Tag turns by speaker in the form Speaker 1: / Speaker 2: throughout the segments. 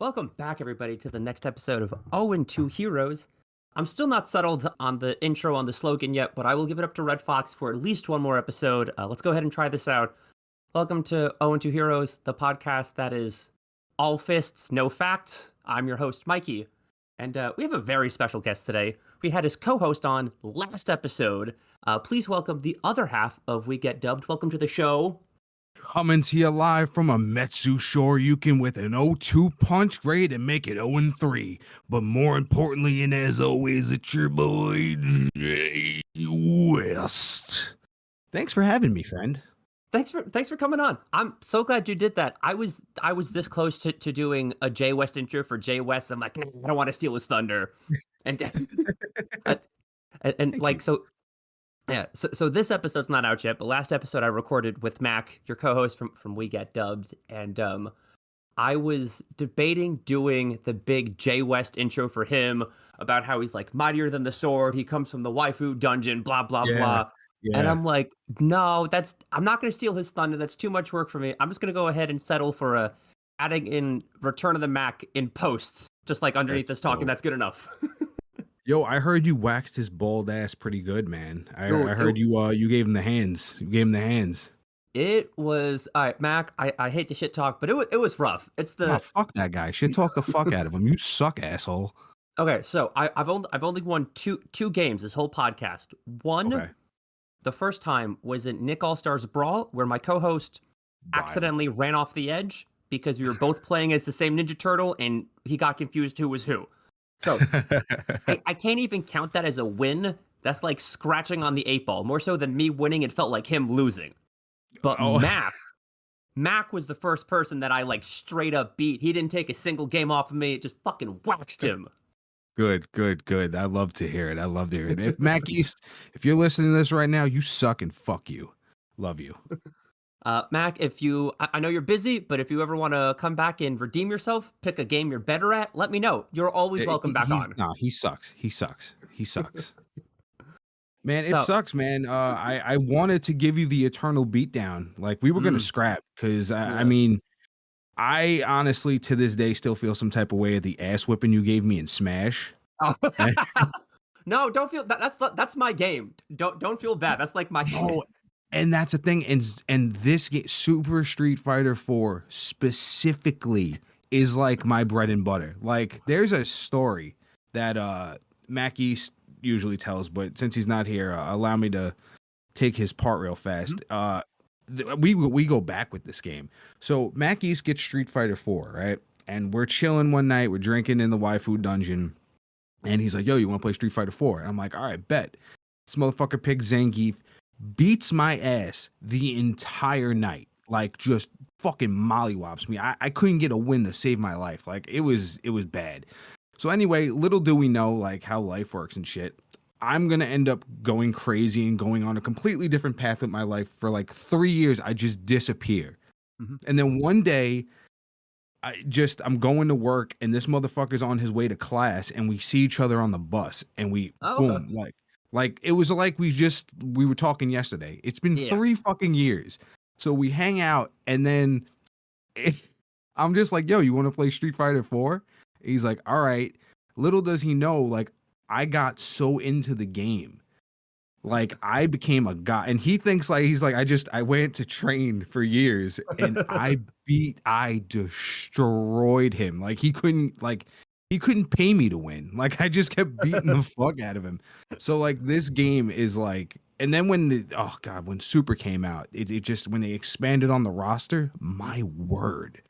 Speaker 1: Welcome back, everybody, to the next episode of 0 and 2 Heroes. I'm still not settled on the intro, on the slogan yet, but I will give it up to Red Fox for at least one more episode. Let's go ahead and try this out. Welcome to 0 and 2 Heroes, the podcast that is all fists, no facts. I'm your host, Mikey, and we have a very special guest today. We had his co-host on last episode. Please welcome the other half of We Get Dubbed. Welcome to the show.
Speaker 2: Coming to you live from a Metsu Shoryuken with an 0-2 punch grade and make it 0-3. But more importantly, and as always, it's your boy, Jay West. Thanks for having me, friend.
Speaker 1: Thanks for coming on. I'm so glad you did that. I was this close to doing a Jay West intro for Jay West. I'm like, nah, I don't want to steal his thunder. And like, so yeah, so this episode's not out yet, but last episode I recorded with Mac, your co-host from We Get Dubbed, and I was debating doing the big Jay West intro for him about how he's like mightier than the sword, he comes from the waifu dungeon, blah blah blah. Yeah. And I'm like, no, I'm not going to steal his thunder. That's too much work for me. I'm just going to go ahead and settle for adding in Return of the Mac in posts, just like underneath this talking. That's good enough.
Speaker 2: Yo, I heard you waxed his bald ass pretty good, man. I heard you gave him the hands. You gave him the hands.
Speaker 1: It was all right, Mac. I hate to shit talk, but it was rough. It's
Speaker 2: fuck that guy. Shit talk the fuck out of him. You suck, asshole.
Speaker 1: Okay, so I've only won two games this whole podcast. One, the first time was in Nick All-Stars Brawl, where my co-host accidentally ran off the edge because we were both playing as the same Ninja Turtle, and he got confused who was who. So I can't even count that as a win. That's like scratching on the 8-ball. More so than me winning, it felt like him losing. But Mac was the first person that I like straight up beat. He didn't take a single game off of me. It just fucking waxed him.
Speaker 2: Good. I love to hear it. If Mac East, if you're listening to this right now, you suck and fuck you. Love you.
Speaker 1: Mac, I know you're busy, but if you ever want to come back and redeem yourself, pick a game you're better at, let me know. You're always welcome back on.
Speaker 2: No, he sucks. Man, it sucks, man. I wanted to give you the eternal beatdown. Like, we were going to scrap because, I mean, I honestly, to this day, still feel some type of way at the ass whipping you gave me in Smash. Oh.
Speaker 1: No, don't feel that's my game. Don't feel bad. That's like my shit.
Speaker 2: And that's the thing. And this game, Super Street Fighter 4 specifically, is like my bread and butter. Like, there's a story that Mac East usually tells, but since he's not here, allow me to take his part real fast. We go back with this game. So Mac East gets Street Fighter 4, right? And we're chilling one night, we're drinking in the waifu dungeon, and he's like, yo, you want to play Street Fighter 4? And I'm like, all right, bet. This motherfucker picks Zangief, beats my ass the entire night. Like, just fucking mollywops me. I couldn't get a win to save my life. Like, it was bad. So anyway, little do we know, like, how life works and shit. I'm going to end up going crazy and going on a completely different path with my life. For like 3 years, I just disappear. And then one day, I'm going to work, and this motherfucker's on his way to class, and we see each other on the bus, and we, boom, like it was like we were talking yesterday. It's been 3 fucking years. So we hang out, and then I'm just like, yo, you want to play Street Fighter 4? He's like, all right. Little does he know, like, I got so into the game. Like, I became a god, and he thinks like, he's like, I went to train for years, and I destroyed him. Like, he couldn't pay me to win. Like, I just kept beating the fuck out of him. So like, this game is like, and then when when Super came out, it just, when they expanded on the roster, my word.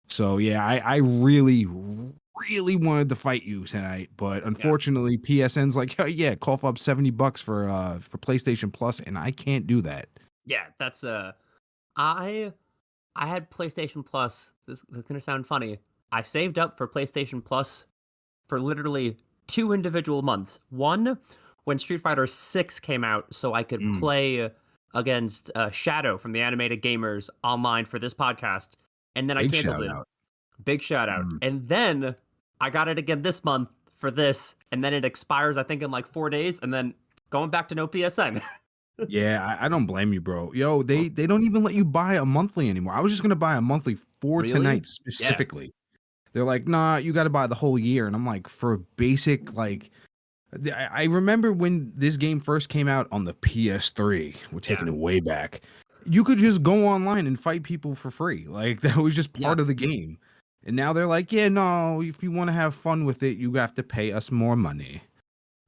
Speaker 2: So yeah, I really wanted to fight you tonight, but unfortunately PSN's like, oh, yeah, cough up $70 for PlayStation Plus, and I can't do that.
Speaker 1: Yeah, that's I had PlayStation Plus. This is gonna sound funny. I saved up for PlayStation Plus for literally 2 individual months. One, when Street Fighter 6 came out, so I could play against Shadow from the Animated Gamers online for this podcast, and then I canceled it. Big shout out. And then I got it again this month for this, and then it expires, I think, in like 4 days, and then going back to no PSN.
Speaker 2: Yeah, I don't blame you, bro. Yo, they don't even let you buy a monthly anymore. I was just gonna buy a monthly for tonight specifically. They're like, nah, you got to buy the whole year. And I'm like, for a basic, like, I remember when this game first came out on the PS3. We're taking it way back. You could just go online and fight people for free. Like, that was just part of the game. And now they're like, yeah, no, if you want to have fun with it, you have to pay us more money.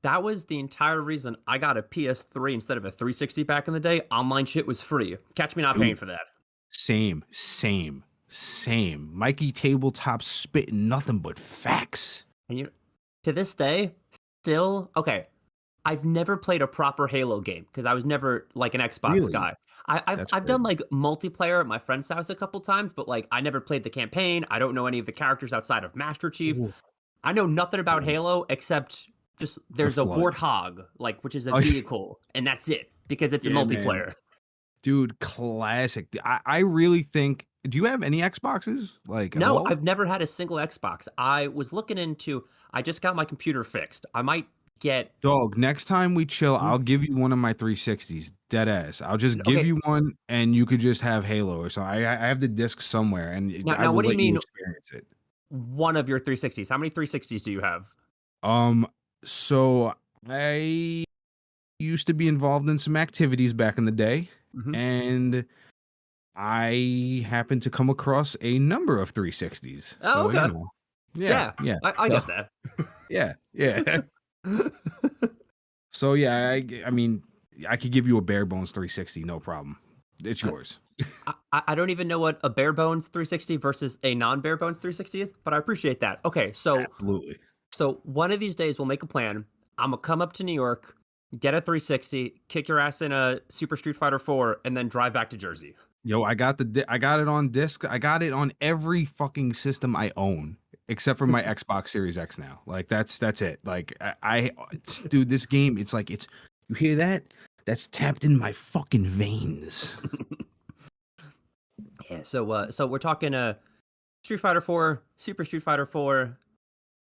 Speaker 1: That was the entire reason I got a PS3 instead of a 360 back in the day. Online shit was free. Catch me not paying for that.
Speaker 2: Same. Mikey Tabletop spitting nothing but facts.
Speaker 1: And to this day, still, okay, I've never played a proper Halo game because I was never like an Xbox guy. I've done like multiplayer at my friend's house a couple times, but like I never played the campaign. I don't know any of the characters outside of Master Chief. Ooh. I know nothing about Halo except just there's a warthog, like, which is a vehicle, and that's it because it's a multiplayer. Man.
Speaker 2: Dude, classic. I really think. Do you have any Xboxes? Like,
Speaker 1: no, I've never had a single Xbox. I was looking into. I just got my computer fixed. I might get.
Speaker 2: Dog, next time we chill, I'll give you one of my 360s. Dead ass. I'll just give you one, and you could just have Halo or something. I have the disc somewhere, and
Speaker 1: now what do you mean? Experience it. One of your 360s. How many 360s do you have?
Speaker 2: So I used to be involved in some activities back in the day, and I happened to come across a number of 360s.
Speaker 1: Oh, okay.
Speaker 2: You know, yeah.
Speaker 1: I get that.
Speaker 2: Yeah. So yeah, I mean, I could give you a bare bones 360, no problem. It's yours.
Speaker 1: I don't even know what a bare bones 360 versus a non bare bones 360 is, but I appreciate that. Okay, so
Speaker 2: absolutely.
Speaker 1: So one of these days we'll make a plan. I'm gonna come up to New York, get a 360, kick your ass in a Super Street Fighter 4, and then drive back to Jersey.
Speaker 2: Yo, I got it on disc. I got it on every fucking system I own, except for my Xbox Series X now. Like that's it. Like dude, this game, it's like you hear that? That's tapped in my fucking veins.
Speaker 1: Yeah. So we're talking Street Fighter 4, Super Street Fighter 4.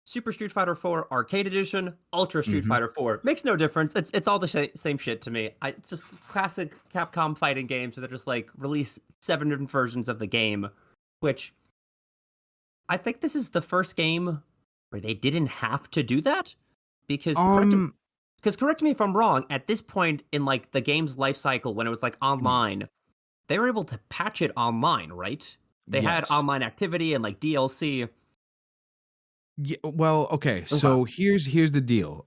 Speaker 1: Super Street Fighter 4 Arcade Edition, Ultra Street Fighter 4. Makes no difference. It's all the same shit to me. It's just classic Capcom fighting games where they're just like release 7 different versions of the game, which I think this is the first game where they didn't have to do that because correct me if I'm wrong, at this point in like the game's life cycle when it was like online, they were able to patch it online, right? They had online activity and like DLC.
Speaker 2: Yeah, well, okay. So here's the deal.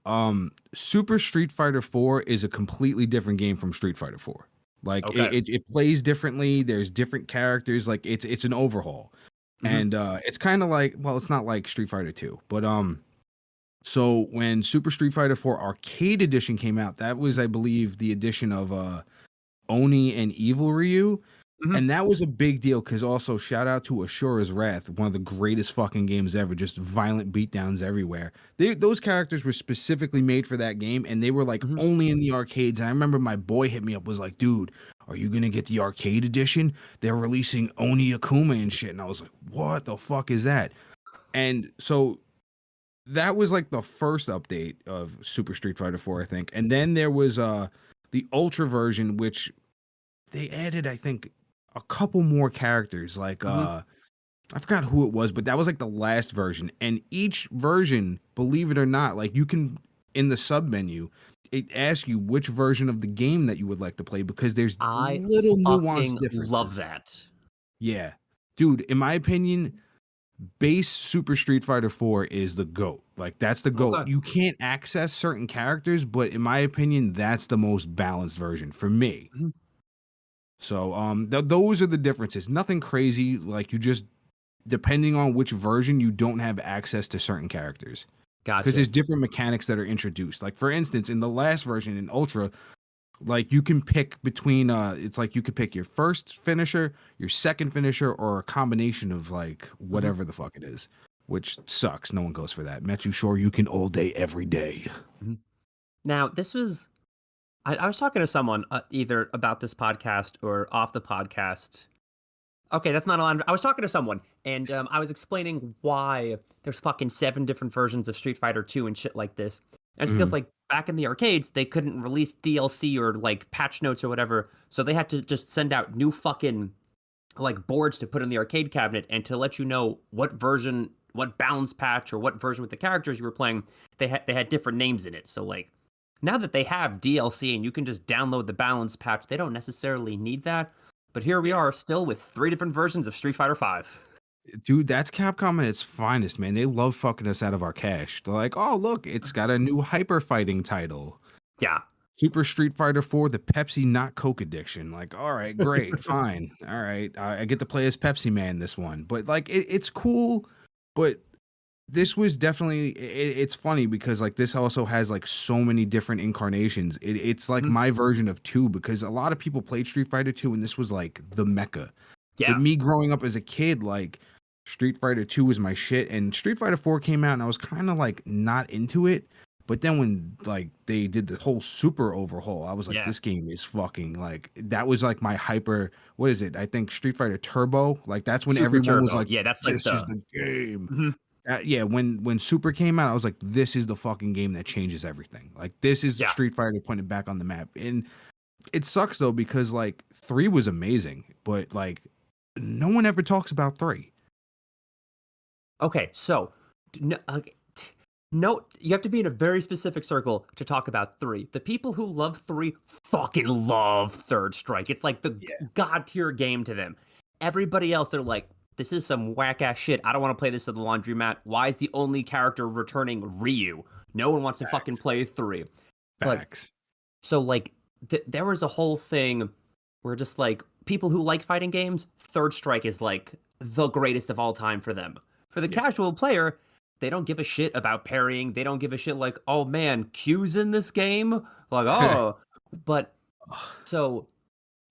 Speaker 2: Super Street Fighter 4 is a completely different game from Street Fighter 4. Like it plays differently. There's different characters. Like it's an overhaul, and it's kind of like, well, it's not like Street Fighter 2, but so when Super Street Fighter 4 Arcade Edition came out, that was, I believe, the edition of Oni and Evil Ryu. And that was a big deal because also shout out to Ashura's Wrath, one of the greatest fucking games ever, just violent beatdowns everywhere. Those characters were specifically made for that game, and they were like only in the arcades. And I remember my boy hit me up, was like, dude, are you going to get the arcade edition? They're releasing Oni Akuma and shit. And I was like, what the fuck is that? And so that was like the first update of Super Street Fighter 4, I think. And then there was the Ultra version, which they added, I think, a couple more characters, like I forgot who it was, but that was like the last version. And each version, believe it or not, like you can, in the sub menu, it asks you which version of the game that you would like to play because there's little nuance differences.
Speaker 1: Love that.
Speaker 2: Yeah, dude. In my opinion, base Super Street Fighter 4 is the GOAT. Like that's the GOAT. You can't access certain characters, but in my opinion, that's the most balanced version for me. So those are the differences. Nothing crazy. Like you just, depending on which version, you don't have access to certain characters.
Speaker 1: Gotcha.
Speaker 2: Because there's different mechanics that are introduced. Like for instance, in the last version in Ultra, like you can pick between it's like you could pick your first finisher, your second finisher, or a combination of like whatever the fuck it is, which sucks. No one goes for that. Metu Shoryuken all day, every day.
Speaker 1: Now this was. I was talking to someone either about this podcast or off the podcast. Okay, that's not on. I was talking to someone, and I was explaining why there's fucking 7 different versions of Street Fighter 2 and shit like this. And it's because, like, back in the arcades, they couldn't release DLC or, like, patch notes or whatever, so they had to just send out new fucking, like, boards to put in the arcade cabinet and to let you know what version what balance patch or what version with the characters you were playing, they had different names in it. So like now that they have DLC and you can just download the balance patch, they don't necessarily need that. But here we are still with 3 different versions of Street Fighter V.
Speaker 2: Dude, that's Capcom at its finest, man. They love fucking us out of our cash. They're like, oh, look, it's got a new hyper fighting title.
Speaker 1: Yeah.
Speaker 2: Super Street Fighter 4, the Pepsi not Coke addiction. Like, all right, great, fine. All right, I get to play as Pepsi Man this one. But like, it's cool. But this was definitely, it's funny because like this also has like so many different incarnations. It's like my version of 2 because a lot of people played Street Fighter 2 and this was like the mecca.
Speaker 1: Yeah.
Speaker 2: But me growing up as a kid, like Street Fighter 2 was my shit, and Street Fighter 4 came out and I was kind of like not into it. But then when like they did the whole super overhaul, I was like, this game is fucking like, that was like my hyper, what is it? I think Street Fighter Turbo, like that's when
Speaker 1: Super
Speaker 2: everyone
Speaker 1: Turbo.
Speaker 2: was like,
Speaker 1: yeah, that's like
Speaker 2: this is the game. Yeah, when Super came out, I was like, this is the fucking game that changes everything. Like this is Street Fighter putting it back on the map. And it sucks though, because like 3 was amazing, but like no one ever talks about 3.
Speaker 1: Okay, so no, you have to be in a very specific circle to talk about 3. The people who love 3 fucking love Third Strike. It's like the god tier game to them. Everybody else, they're like, this is some whack ass shit. I don't want to play this at the laundromat. Why is the only character returning Ryu? No one wants to fucking play 3.
Speaker 2: Facts.
Speaker 1: But, so like, there was a whole thing where just like people who like fighting games, Third Strike is like the greatest of all time for them. For the casual player, they don't give a shit about parrying. They don't give a shit like, oh man, Q's in this game? Like, oh. But, so,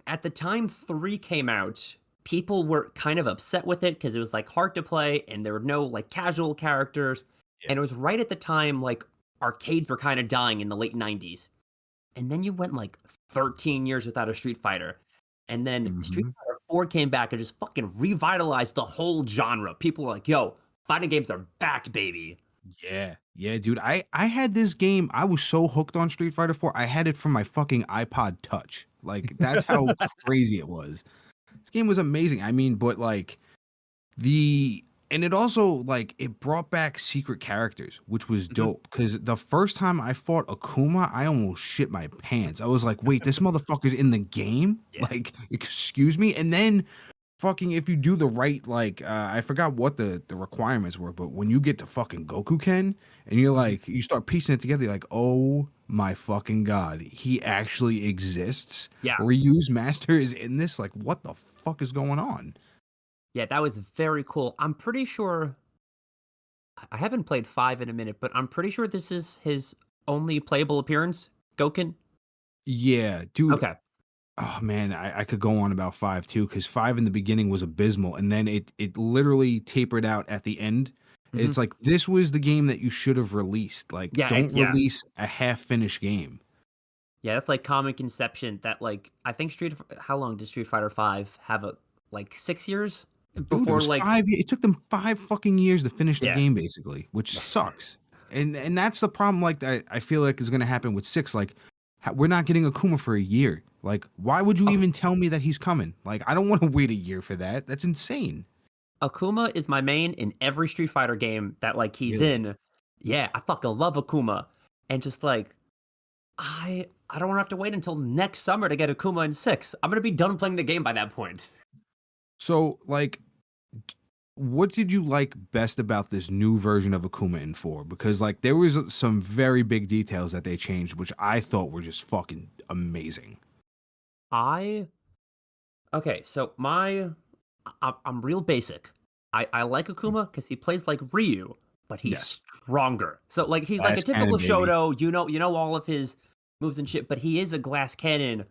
Speaker 1: at the time 3 came out, people were kind of upset with it because it was like hard to play and there were no like casual characters. And it was right at the time like arcades were kind of dying in the late 90s. And then you went like 13 years without a Street Fighter. And then Street Fighter 4 came back and just fucking revitalized the whole genre. People were like, yo, fighting games are back, baby.
Speaker 2: Yeah, dude. I had this game. I was so hooked on Street Fighter 4. I had it from my fucking iPod Touch. Like that's how crazy it was. This game was amazing. I mean, but like and it also like it brought back secret characters, which was dope. Because the first time I fought Akuma, I almost shit my pants. I was like, wait, this motherfucker's in the game? Like, excuse me? And then fucking if you do the right, like I forgot what the requirements were, but when you get to fucking Goku-Ken and you're like, you start piecing it together, you're like, oh my fucking god, he actually exists. Ryu's master is in this. Like, what the fuck is going on?
Speaker 1: Yeah, that was very cool. I'm pretty sure I haven't played 5 in a minute, but I'm pretty sure this is his only playable appearance, Gouken.
Speaker 2: Yeah, dude.
Speaker 1: Okay.
Speaker 2: Oh man, I could go on about 5 too, because 5 in the beginning was abysmal, and then it literally tapered out at the end. It's like, this was the game that you should have released. Like, don't release a half-finished game.
Speaker 1: Yeah, that's like common conception that like I think how long did Street Fighter 5 have? Like 6 years before.
Speaker 2: Dude,
Speaker 1: like
Speaker 2: 5 years. It took them 5 fucking years to finish the game, basically, which sucks. And that's the problem. Like that, I feel like is going to happen with 6. Like, we're not getting Akuma for a year. Like, why would you even tell me that he's coming? Like, I don't want to wait a year for that. That's insane.
Speaker 1: Akuma is my main in every Street Fighter game that like he's in. Yeah, I fucking love Akuma. And just like, I don't want to have to wait until next summer to get Akuma in 6. I'm going to be done playing the game by that point.
Speaker 2: So, like, what did you like best about this new version of Akuma in 4? Because, like, there was some very big details that they changed, which I thought were just fucking amazing.
Speaker 1: Okay, so I'm real basic. I like Akuma because he plays like Ryu, but he's stronger. So, like, he's like a typical Shoto. You know all of his moves and shit, but he is a glass cannon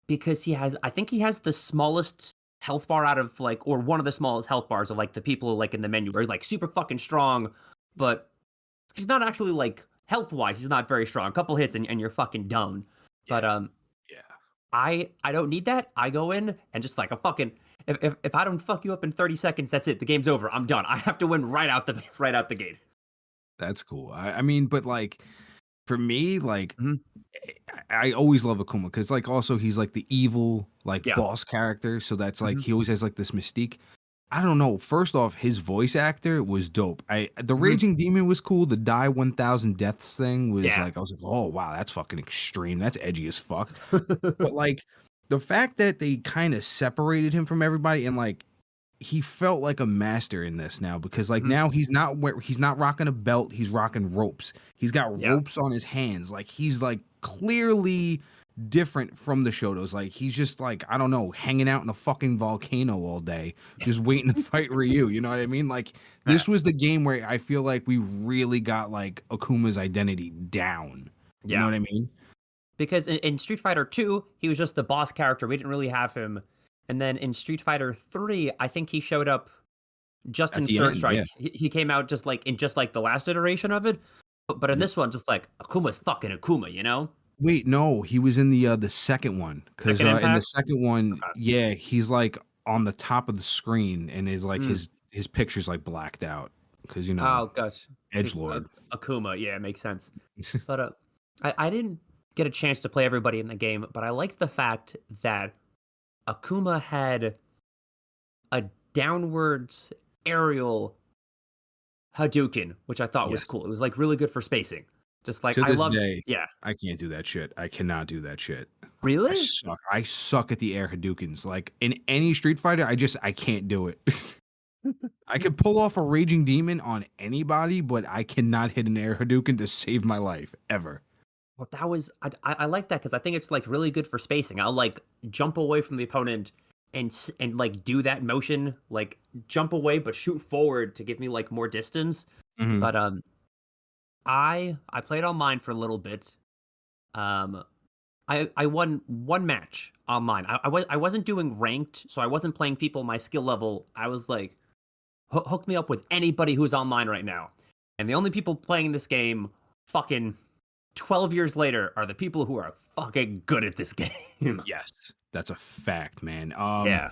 Speaker 1: because I think he has the smallest health bar out of like, or one of the smallest health bars of like the people like in the menu are like super fucking strong, but he's not actually like health wise, he's not very strong. A couple hits and you're fucking done. But I don't need that. I go in and just like a fucking if I don't fuck you up in 30 seconds, that's it. The game's over. I'm done. I have to win right out the gate.
Speaker 2: That's cool. I mean, but like for me, like I always love Akuma because like also he's like the evil like boss character, so that's like he always has like this mystique. I don't know. First off, his voice actor was dope. The
Speaker 1: Mhm.
Speaker 2: Raging Demon was cool. The Die 1000 Deaths thing was
Speaker 1: Yeah.
Speaker 2: like, I was like, oh wow, that's fucking extreme. That's edgy as fuck. But like the fact that they kind of separated him from everybody and like he felt like a master in this now because like
Speaker 1: Mhm.
Speaker 2: now he's not rocking a belt, he's rocking ropes. He's got
Speaker 1: Yeah.
Speaker 2: ropes on his hands. Like he's like clearly different from the Shotos. Like he's just like, I don't know, hanging out in a fucking volcano all day, just waiting to fight Ryu. You know what I mean? Like
Speaker 1: Yeah.
Speaker 2: this was the game where I feel like we really got like Akuma's identity down. You know
Speaker 1: Yeah.
Speaker 2: what I mean?
Speaker 1: Because in Street Fighter 2, he was just the boss character. We didn't really have him. And then in Street Fighter 3, I think he showed up just
Speaker 2: At
Speaker 1: in
Speaker 2: the
Speaker 1: Third
Speaker 2: end,
Speaker 1: Strike.
Speaker 2: yeah.
Speaker 1: He came out just like in just like the last iteration of it. But in this one, just like Akuma's fucking Akuma, you know?
Speaker 2: Wait, no, he was in the second one because
Speaker 1: Second
Speaker 2: in the
Speaker 1: Impact?
Speaker 2: second one,
Speaker 1: Okay.
Speaker 2: yeah, he's like on the top of the screen and is like
Speaker 1: Mm.
Speaker 2: his picture's like blacked out because you know
Speaker 1: Oh, gosh.
Speaker 2: Edge Lord.
Speaker 1: Akuma, yeah, it makes sense. But I didn't get a chance to play everybody in the game, but I liked the fact that Akuma had a downwards aerial Hadouken, which I thought was
Speaker 2: Yes.
Speaker 1: cool. It was like really good for spacing. Just like
Speaker 2: To
Speaker 1: I
Speaker 2: this
Speaker 1: loved,
Speaker 2: day,
Speaker 1: yeah.
Speaker 2: I can't do that shit. I cannot do that shit. I
Speaker 1: Really?
Speaker 2: suck. I suck at the air Hadoukens. Like in any Street Fighter, I can't do it. I could pull off a Raging Demon on anybody, but I cannot hit an air Hadouken to save my life ever.
Speaker 1: Well, that was I like that because I think it's like really good for spacing. I'll like jump away from the opponent and like do that motion, like jump away but shoot forward to give me like more distance.
Speaker 2: Mhm.
Speaker 1: But I played online for a little bit. Um, I won one match online. I wasn't doing ranked, so I wasn't playing people my skill level. I was like, hook me up with anybody who's online right now. And the only people playing this game, fucking 12 years later, are the people who are fucking good at this game.
Speaker 2: Yes, that's a fact, man.
Speaker 1: Yeah.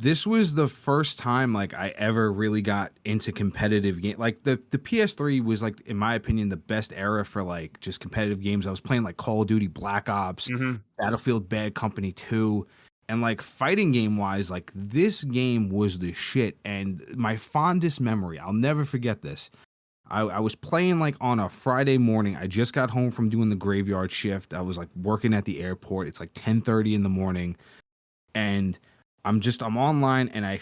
Speaker 2: This was the first time like I ever really got into competitive game. Like the PS3 was like, in my opinion, the best era for like just competitive games. I was playing like Call of Duty, Black Ops,
Speaker 1: Hmm.
Speaker 2: Battlefield Bad Company 2, and like fighting game wise, like this game was the shit. And my fondest memory, I'll never forget this. I was playing like on a Friday morning. I just got home from doing the graveyard shift. I was like working at the airport. It's like 10:30 in the morning, and I'm online and I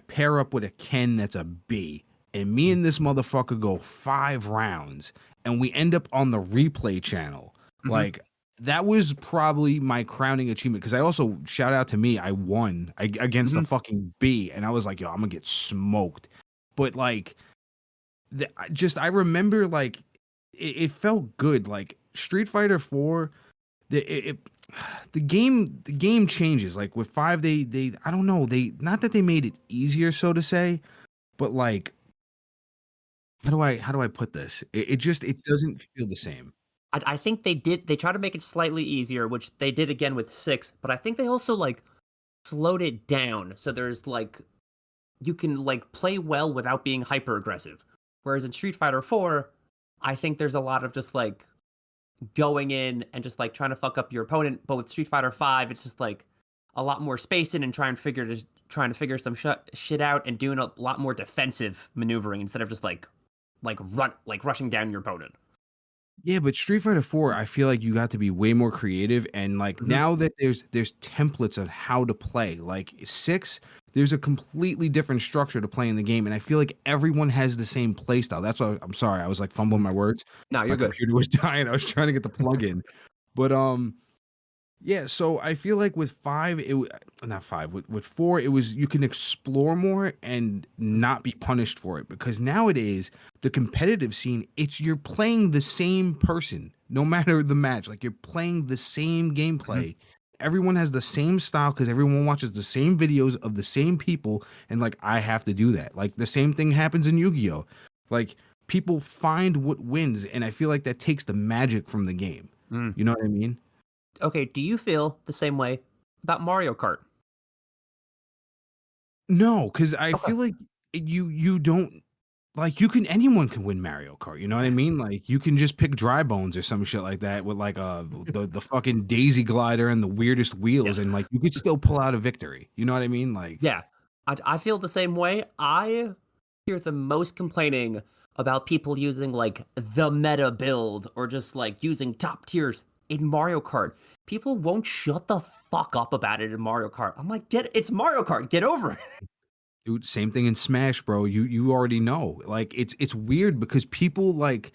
Speaker 2: pair up with a Ken that's a B. And me and this motherfucker go 5 rounds and we end up on the replay channel.
Speaker 1: Mhm.
Speaker 2: Like that was probably my crowning achievement because I also shout out to me, I won against a fucking B and I was like, yo, I'm gonna get smoked. But like I remember like it felt good. Like Street Fighter 4, the game changes. Like with 5, they I don't know, they not that they made it easier, so to say, but like how do I put this? It just it doesn't feel the same.
Speaker 1: I think they tried to make it slightly easier, which they did again with 6, but I think they also like slowed it down. So there's like you can like play well without being hyper aggressive. Whereas in Street Fighter 4, I think there's a lot of just like going in and just like trying to fuck up your opponent. But with Street Fighter 5, it's just like a lot more spacing and trying to figure some shit out and doing a lot more defensive maneuvering instead of just like rushing down your opponent.
Speaker 2: Yeah, but Street Fighter 4, I feel like you got to be way more creative and like now that there's templates on how to play. Like 6, there's a completely different structure to play in the game and I feel like everyone has the same play style. That's why I'm sorry, I was like fumbling my words.
Speaker 1: No,
Speaker 2: My
Speaker 1: you're good.
Speaker 2: computer was dying. I was trying to get the plug in. But yeah, so I feel like with 5, not 5, with 4, it was you can explore more and not be punished for it because nowadays the competitive scene, it's you're playing the same person no matter the match. Like you're playing the same gameplay. Everyone has the same style because everyone watches the same videos of the same people, and like I have to do that. Like the same thing happens in Yu-Gi-Oh! Like people find what wins, and I feel like that takes the magic from the game. You know what I mean?
Speaker 1: Okay, do you feel the same way about Mario Kart?
Speaker 2: No, because I
Speaker 1: Okay.
Speaker 2: feel like you don't like anyone can win Mario Kart. You know what I mean? Like you can just pick Dry Bones or some shit like that with like the fucking Daisy glider and the weirdest wheels,
Speaker 1: Yeah.
Speaker 2: and like you could still pull out a victory. You know what I mean? Like
Speaker 1: Yeah. I feel the same way. I hear the most complaining about people using like the meta build or just like using top tiers in Mario Kart. People won't shut the fuck up about it in Mario Kart. I'm like, it's Mario Kart, get over it.
Speaker 2: Dude, same thing in Smash, bro. You already know. Like it's weird because people like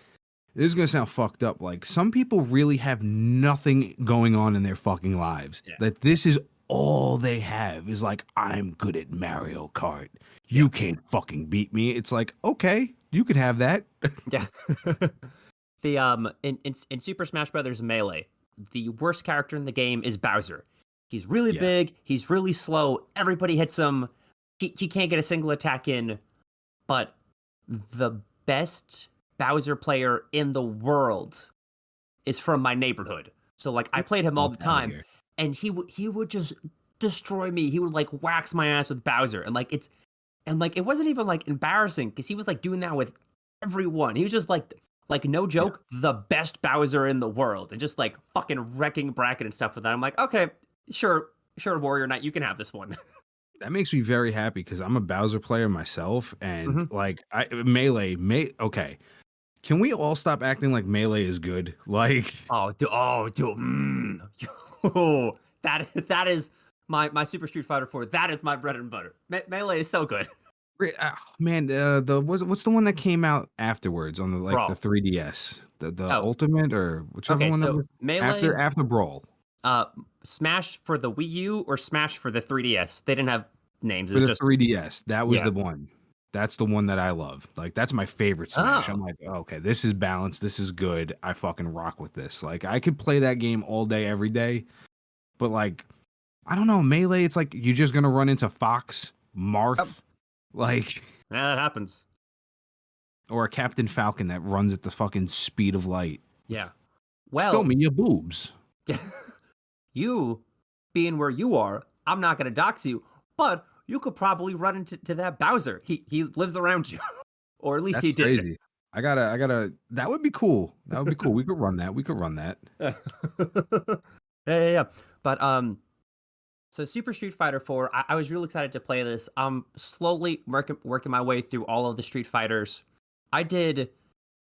Speaker 2: this is gonna sound fucked up. Like some people really have nothing going on in their fucking lives.
Speaker 1: Yeah.
Speaker 2: That this is all they have is like, I'm good at Mario Kart. You can't fucking beat me. It's like, okay, you could have that.
Speaker 1: Yeah. The in Super Smash Brothers Melee, the worst character in the game is Bowser. He's really big, he's really slow, everybody hits him. He can't get a single attack in, but the best Bowser player in the world is from my neighborhood. So like I played him all the time, and he would just destroy me. He would like wax my ass with Bowser, and like it wasn't even like embarrassing because he was like doing that with everyone. He was just like no joke, the best Bowser in the world, and just like fucking wrecking Bracket and stuff with that. I'm like, okay, sure, Warrior Knight, you can have this one.
Speaker 2: That makes me very happy because I'm a Bowser player myself, and like Melee. Okay, can we all stop acting like Melee is good? Like,
Speaker 1: dude, that is my Super Street Fighter 4. That is my bread and butter. Melee is so good.
Speaker 2: Man, what's the one that came out afterwards on the the 3DS, the Ultimate or whichever one.
Speaker 1: So Melee
Speaker 2: after Brawl.
Speaker 1: Smash for the Wii U or Smash for the 3DS. They didn't have names.
Speaker 2: It was just 3DS. That was the one. That's the one that I love. Like that's my favorite Smash. I'm like, okay, this is balanced. This is good. I fucking rock with this. Like I could play that game all day, every day. But like, I don't know, Melee. It's like you're just gonna run into Fox, Marth. Like,
Speaker 1: yeah, that happens.
Speaker 2: Or a Captain Falcon that runs at the fucking speed of light.
Speaker 1: Yeah. Well,
Speaker 2: show me your boobs.
Speaker 1: You being where you are, I'm not gonna dox you, but you could probably run into that Bowser. He lives around you, or at least
Speaker 2: That's
Speaker 1: he did.
Speaker 2: Crazy. I gotta. That would be cool. That would be cool. We could run that.
Speaker 1: Yeah. But so Super Street Fighter 4, I was really excited to play this. I'm slowly working my way through all of the Street Fighters. I did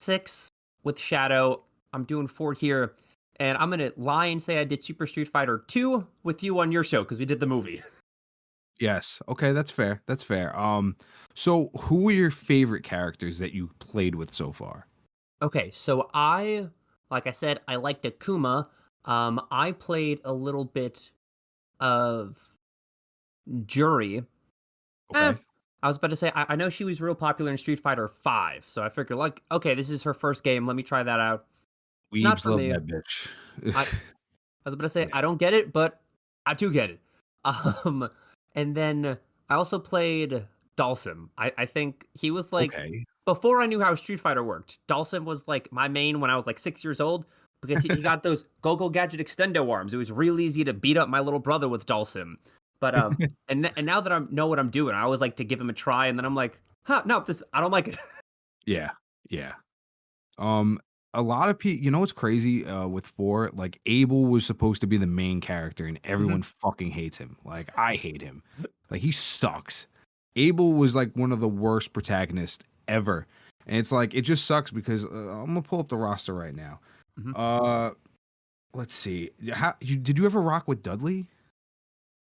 Speaker 1: 6 with Shadow. I'm doing 4 here. And I'm going to lie and say I did Super Street Fighter 2 with you on your show because we did the movie.
Speaker 2: Yes. Okay, that's fair. That's fair. So who were your favorite characters that you played with so far?
Speaker 1: Okay, so like I said, I liked Akuma. I played a little bit of Jury.
Speaker 2: Okay.
Speaker 1: I was about to say, I know she was real popular in Street Fighter 5, so I figured, like, okay, this is her first game. Let me try that out.
Speaker 2: Not for love me. That bitch.
Speaker 1: I was about to say, I don't get it, but I do get it. And then I also played Dhalsim. I think he was like, before I knew how Street Fighter worked, Dhalsim was like my main when I was like 6 years old because he got those Go-Go Gadget extendo arms. It was real easy to beat up my little brother with Dhalsim. But and now that I know what I'm doing, I always like to give him a try, and then I'm like, no, I don't like it.
Speaker 2: Yeah. A lot of people, you know what's crazy with 4? Like Abel was supposed to be the main character, and everyone fucking hates him. Like I hate him. Like he sucks. Abel was like one of the worst protagonists ever, and it's like it just sucks because I'm gonna pull up the roster right now. Let's see. Did you ever rock with Dudley?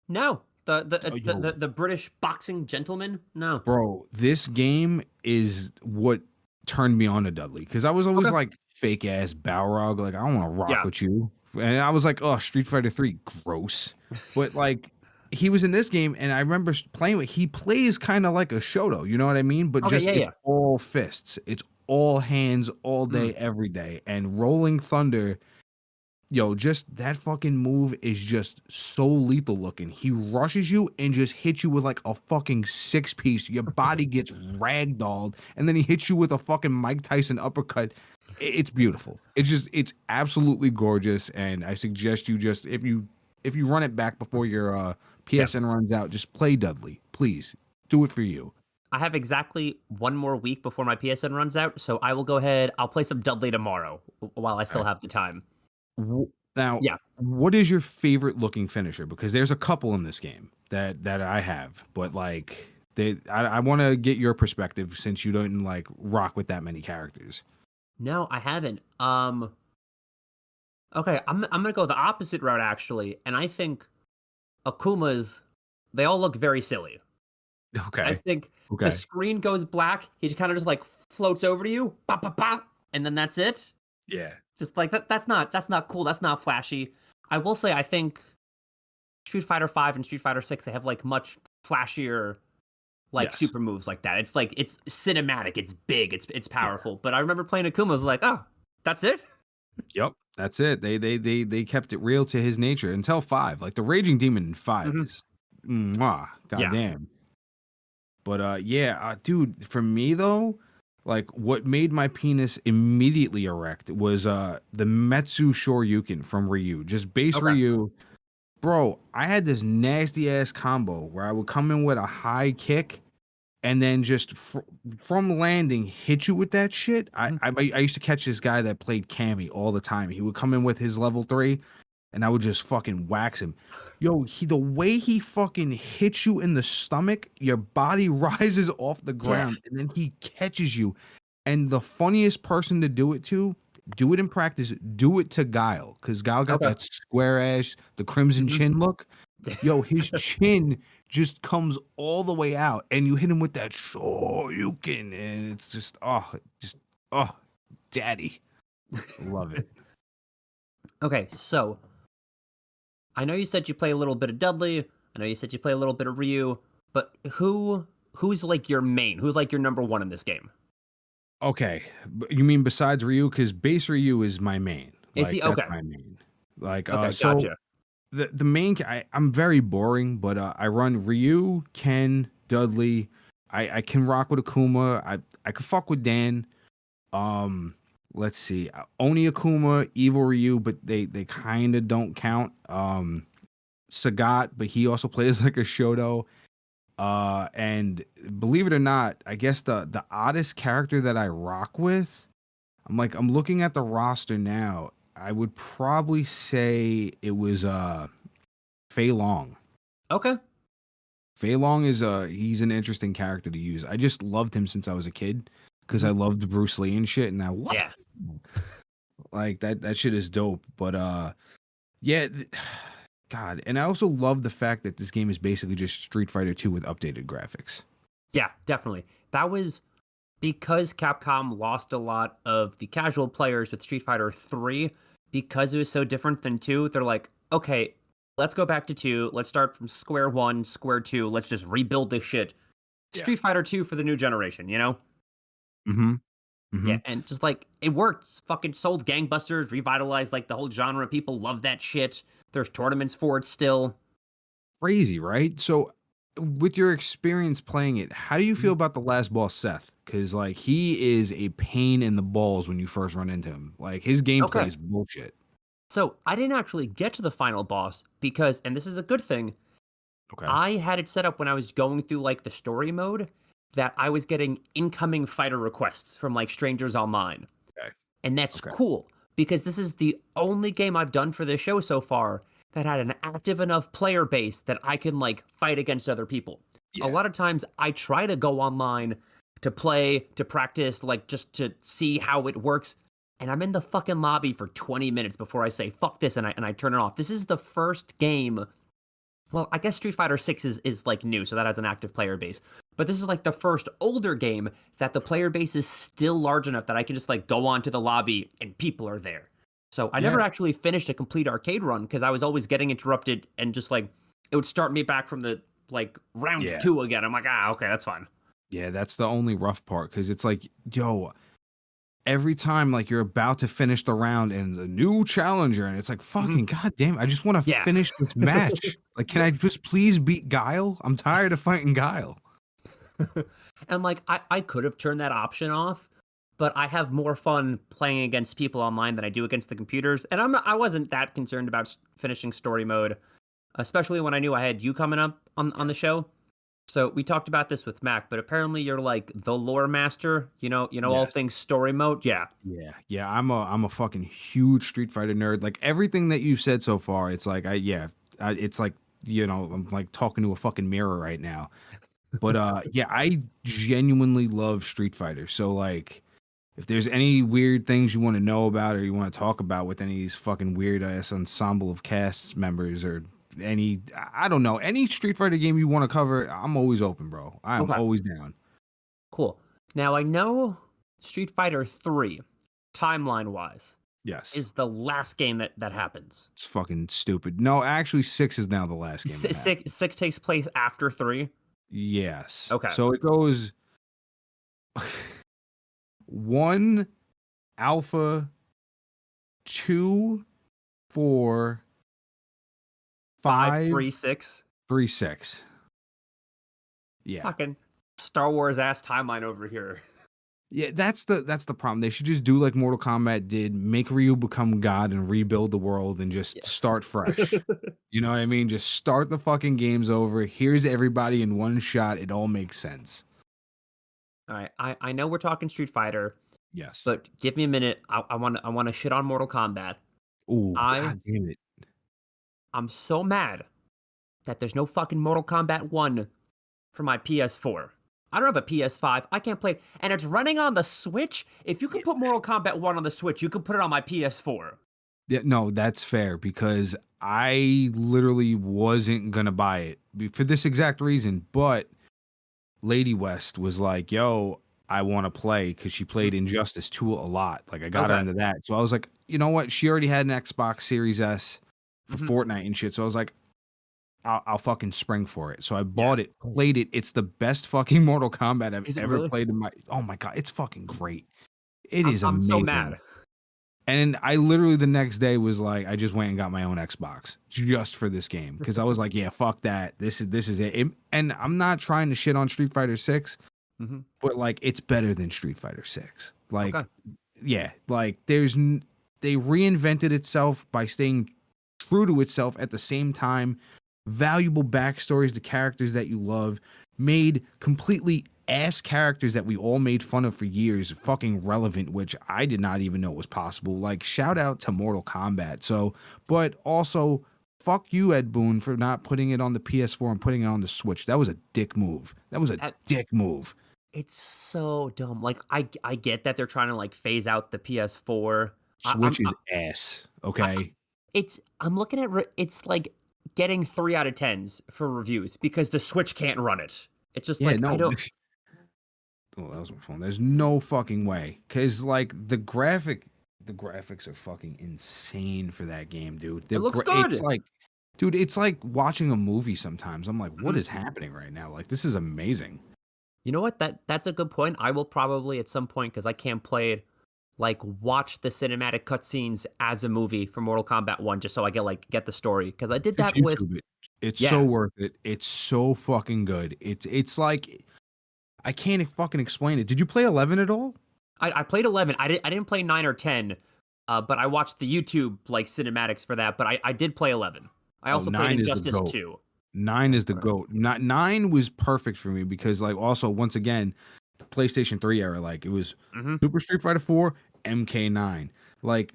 Speaker 1: No, the British boxing gentleman. No,
Speaker 2: bro, this game is what turned me on to Dudley because I was always like fake ass Balrog. Like I don't want to rock with you, and I was like, oh, Street Fighter 3, gross. But like he was in this game, and I remember playing with. He plays kind of like a Shoto, you know what I mean? But it's all fists. It's all hands, all day, every day, and Rolling Thunder. Yo, just that fucking move is just so lethal looking. He rushes you and just hits you with like a fucking 6-piece. Your body gets ragdolled, and then he hits you with a fucking Mike Tyson uppercut. It's beautiful. It's absolutely gorgeous, and I suggest you just if you run it back before your PSN runs out, just play Dudley, please. Do it for you.
Speaker 1: I have exactly 1 more week before my PSN runs out, so I will go ahead. I'll play some Dudley tomorrow while I still have the time.
Speaker 2: Now, what is your favorite looking finisher? Because there's a couple in this game that I have, but like I want to get your perspective since you don't like rock with that many characters.
Speaker 1: No, I haven't. Okay, I'm gonna go the opposite route actually, and I think Akuma's they all look very silly. I
Speaker 2: Okay.
Speaker 1: think the
Speaker 2: Okay.
Speaker 1: screen goes black, he kind of just like floats over to you, bop, bop, bop, and then that's it.
Speaker 2: Yeah.
Speaker 1: Just like that's not cool. That's not flashy. I will say I think Street Fighter 5 and Street Fighter 6 they have like much flashier like
Speaker 2: Yes.
Speaker 1: super moves like that. It's like it's cinematic, it's big, it's powerful. But I remember playing Akuma, I was like, oh, that's it?
Speaker 2: Yep. That's it. They kept it real to his nature until 5. Like the Raging Demon in 5
Speaker 1: Mhm.
Speaker 2: is mwah,
Speaker 1: Yeah.
Speaker 2: goddamn. But dude, for me though, like what made my penis immediately erect was the Metsu Shoryuken from Ryu. Just base
Speaker 1: Okay.
Speaker 2: Ryu. Bro, I had this nasty ass combo where I would come in with a high kick and then just from landing hit you with that shit. I used to catch this guy that played Cammy all the time. He would come in with his level 3 and I would just fucking wax him. Yo, the way he fucking hits you in the stomach, your body rises off the ground and then he catches you. And the funniest person to do it to, do it in practice, do it to Guile, because Guile got that square ass, the crimson chin look. Yo, his chin just comes all the way out, and you hit him with that Shoryuken, and it's just daddy, love it.
Speaker 1: Okay, so I know you said you play a little bit of Dudley. I know you said you play a little bit of Ryu, but who's like your main? Who's like your number one in this game?
Speaker 2: Okay, you mean besides Ryu? Because base Ryu is my main.
Speaker 1: Is
Speaker 2: Like,
Speaker 1: he
Speaker 2: that's
Speaker 1: okay?
Speaker 2: my main. Like,
Speaker 1: Okay,
Speaker 2: so
Speaker 1: gotcha.
Speaker 2: the main. I'm very boring, but I run Ryu, Ken, Dudley. I can rock with Akuma. I can fuck with Dan. Let's see, Oni Akuma, Evil Ryu, but they kind of don't count. Sagat, but he also plays like a Shoto. And believe it or not, I guess the oddest character that I rock with, I'm looking at the roster now. I would probably say it was Fei Long.
Speaker 1: Okay.
Speaker 2: Fei Long is he's an interesting character to use. I just loved him since I was a kid because I loved Bruce Lee and shit. And now what?
Speaker 1: Yeah.
Speaker 2: Like that shit is dope. But yeah. God, and I also love the fact that this game is basically just Street Fighter 2 with updated graphics.
Speaker 1: Yeah, definitely. That was because Capcom lost a lot of the casual players with Street Fighter 3 because it was so different than 2. They're like, okay, let's go back to 2. Let's start from square 1, square 2. Let's just rebuild this shit.
Speaker 2: Yeah.
Speaker 1: Street Fighter 2 for the new generation, you know?
Speaker 2: Mm-hmm.
Speaker 1: Yeah, and just like it worked. It's fucking sold gangbusters, revitalized like the whole genre. People love that shit. There's tournaments for it still.
Speaker 2: Crazy, right? So, with your experience playing it, how do you feel about the last boss, Seth? Because like he is a pain in the balls when you first run into him. Like his gameplay is bullshit.
Speaker 1: So I didn't actually get to the final boss because, and this is a good thing, I had it set up when I was going through like the story mode that I was getting incoming fighter requests from like strangers online.
Speaker 2: Okay.
Speaker 1: And that's cool because this is the only game I've done for this show so far that had an active enough player base that I can like fight against other people. Yeah. A lot of times I try to go online to play, to practice, like just to see how it works. And I'm in the fucking lobby for 20 minutes before I say, fuck this, and I turn it off. This is the first game. Well, I guess Street Fighter 6 is like new, so that has an active player base. But this is like the first older game that the player base is still large enough that I can just like go on to the lobby and people are there. So I never actually finished a complete arcade run because I was always getting interrupted and just like it would start me back from the like round 2 again. I'm like, okay, that's fine.
Speaker 2: Yeah, that's the only rough part because it's like, yo, every time like you're about to finish the round and a new challenger and it's like fucking goddamn, I just want to finish this match. Like, can I just please beat Guile? I'm tired of fighting Guile.
Speaker 1: And like I could have turned that option off, but I have more fun playing against people online than I do against the computers. And I wasn't that concerned about finishing story mode, especially when I knew I had you coming up on the show. So we talked about this with Mac, but apparently you're like the lore master, you know all things story mode. Yeah.
Speaker 2: I'm a fucking huge Street Fighter nerd. Like everything that you've said so far, it's like it's like I'm like talking to a fucking mirror right now. But yeah, I genuinely love Street Fighter. So like, if there's any weird things you want to know about or you want to talk about with any of these fucking weird ass ensemble of cast members or I don't know, any Street Fighter game you want to cover, I'm always open, bro. I am always down.
Speaker 1: Cool. Now I know Street Fighter 3, timeline wise,
Speaker 2: Yes,
Speaker 1: is the last game that happens.
Speaker 2: it's fucking stupid. No, actually, 6 is now the last game.
Speaker 1: Six takes place after 3.
Speaker 2: Yes.
Speaker 1: Okay.
Speaker 2: So it goes 1 alpha, 2 4 5
Speaker 1: 3 6.
Speaker 2: 3 6. Yeah.
Speaker 1: Fucking Star Wars ass timeline over here.
Speaker 2: Yeah, that's the problem. They should just do like Mortal Kombat did, make Ryu become God and rebuild the world and just start fresh. You know what I mean? Just start the fucking games over. Here's everybody in one shot. It all makes sense.
Speaker 1: All right, I know we're talking Street Fighter.
Speaker 2: Yes.
Speaker 1: But give me a minute. I want to shit on Mortal Kombat.
Speaker 2: Ooh, God damn it.
Speaker 1: I'm so mad that there's no fucking Mortal Kombat 1 for my PS4. I don't have a PS5. I can't play it. And it's running on the Switch. If you can put Mortal Kombat 1 on the Switch, you can put it on my PS4.
Speaker 2: Yeah, no, that's fair because I literally wasn't going to buy it for this exact reason. But Lady West was like, yo, I want to play because she played Injustice 2 a lot. Like, I got her into that. So I was like, you know what? She already had an Xbox Series S for Fortnite and shit. So I was like, I'll fucking spring for it. So I bought it, played it. It's the best fucking Mortal Kombat I've ever played in my. Oh my God, it's fucking great. It is amazing. I'm so mad. And I literally the next day was like, I just went and got my own Xbox just for this game because I was like, yeah, fuck that. This is it. And I'm not trying to shit on Street Fighter 6, but like it's better than Street Fighter 6. Like, yeah, like they reinvented itself by staying true to itself at the same time. Valuable backstories to characters that you love, made completely ass characters that we all made fun of for years fucking relevant, which I did not even know was possible. Like, shout out to Mortal Kombat. So, but also, fuck you, Ed Boon, for not putting it on the PS4 and putting it on the Switch. That was a dick move. Dick move.
Speaker 1: It's so dumb. Like, I get that they're trying to like phase out the PS4.
Speaker 2: Switch is ass. Okay.
Speaker 1: I'm looking at it's like getting 3 out of 10s for reviews because the Switch can't run it. It's just I don't.
Speaker 2: Oh, that was my phone. There's no fucking way. Cause like the graphics are fucking insane for that game, dude.
Speaker 1: It looks good.
Speaker 2: It's like, dude, it's like watching a movie sometimes. I'm like, what is happening right now? Like, this is amazing.
Speaker 1: You know what? That's a good point. I will probably at some point, because I can't play it, like watch the cinematic cutscenes as a movie for Mortal Kombat 1 just so I get the story. Because I did that with
Speaker 2: It's so worth it. It's so fucking good. It's like I can't fucking explain it. Did you play 11 at all?
Speaker 1: I played 11. I didn't play 9 or 10, but I watched the YouTube like cinematics for that. But I did play 11. I also played Injustice 2.
Speaker 2: 9 is the GOAT. 9 was perfect for me because like also once again, the PlayStation 3 era, like it was Super Street Fighter 4, MK9. Like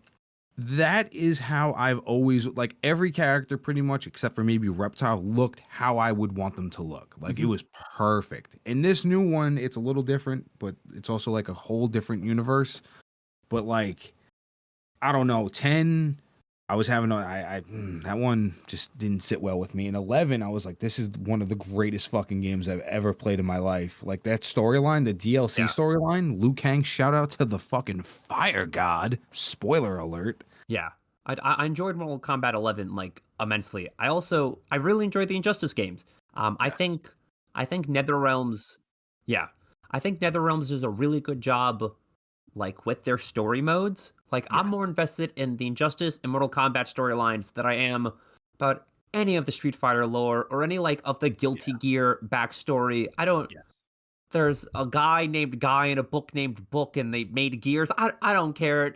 Speaker 2: that is how I've always like every character pretty much except for maybe Reptile looked how I would want them to look. Like it was perfect. In this new one, it's a little different, but it's also like a whole different universe. But like I don't know, 10 I was having that one just didn't sit well with me. And 11, I was like, this is one of the greatest fucking games I've ever played in my life. Like that storyline, the DLC storyline, Liu Kang, shout out to the fucking fire god. Spoiler alert.
Speaker 1: Yeah. I enjoyed Mortal Kombat 11 like immensely. I really enjoyed the Injustice games. I think NetherRealms, I think NetherRealms does a really good job like with their story modes. Like I'm more invested in the Injustice and Mortal Kombat storylines than I am about any of the Street Fighter lore or any like of the Guilty Gear backstory. I don't. There's a guy named Guy in a book named Book, and they made gears. I don't care.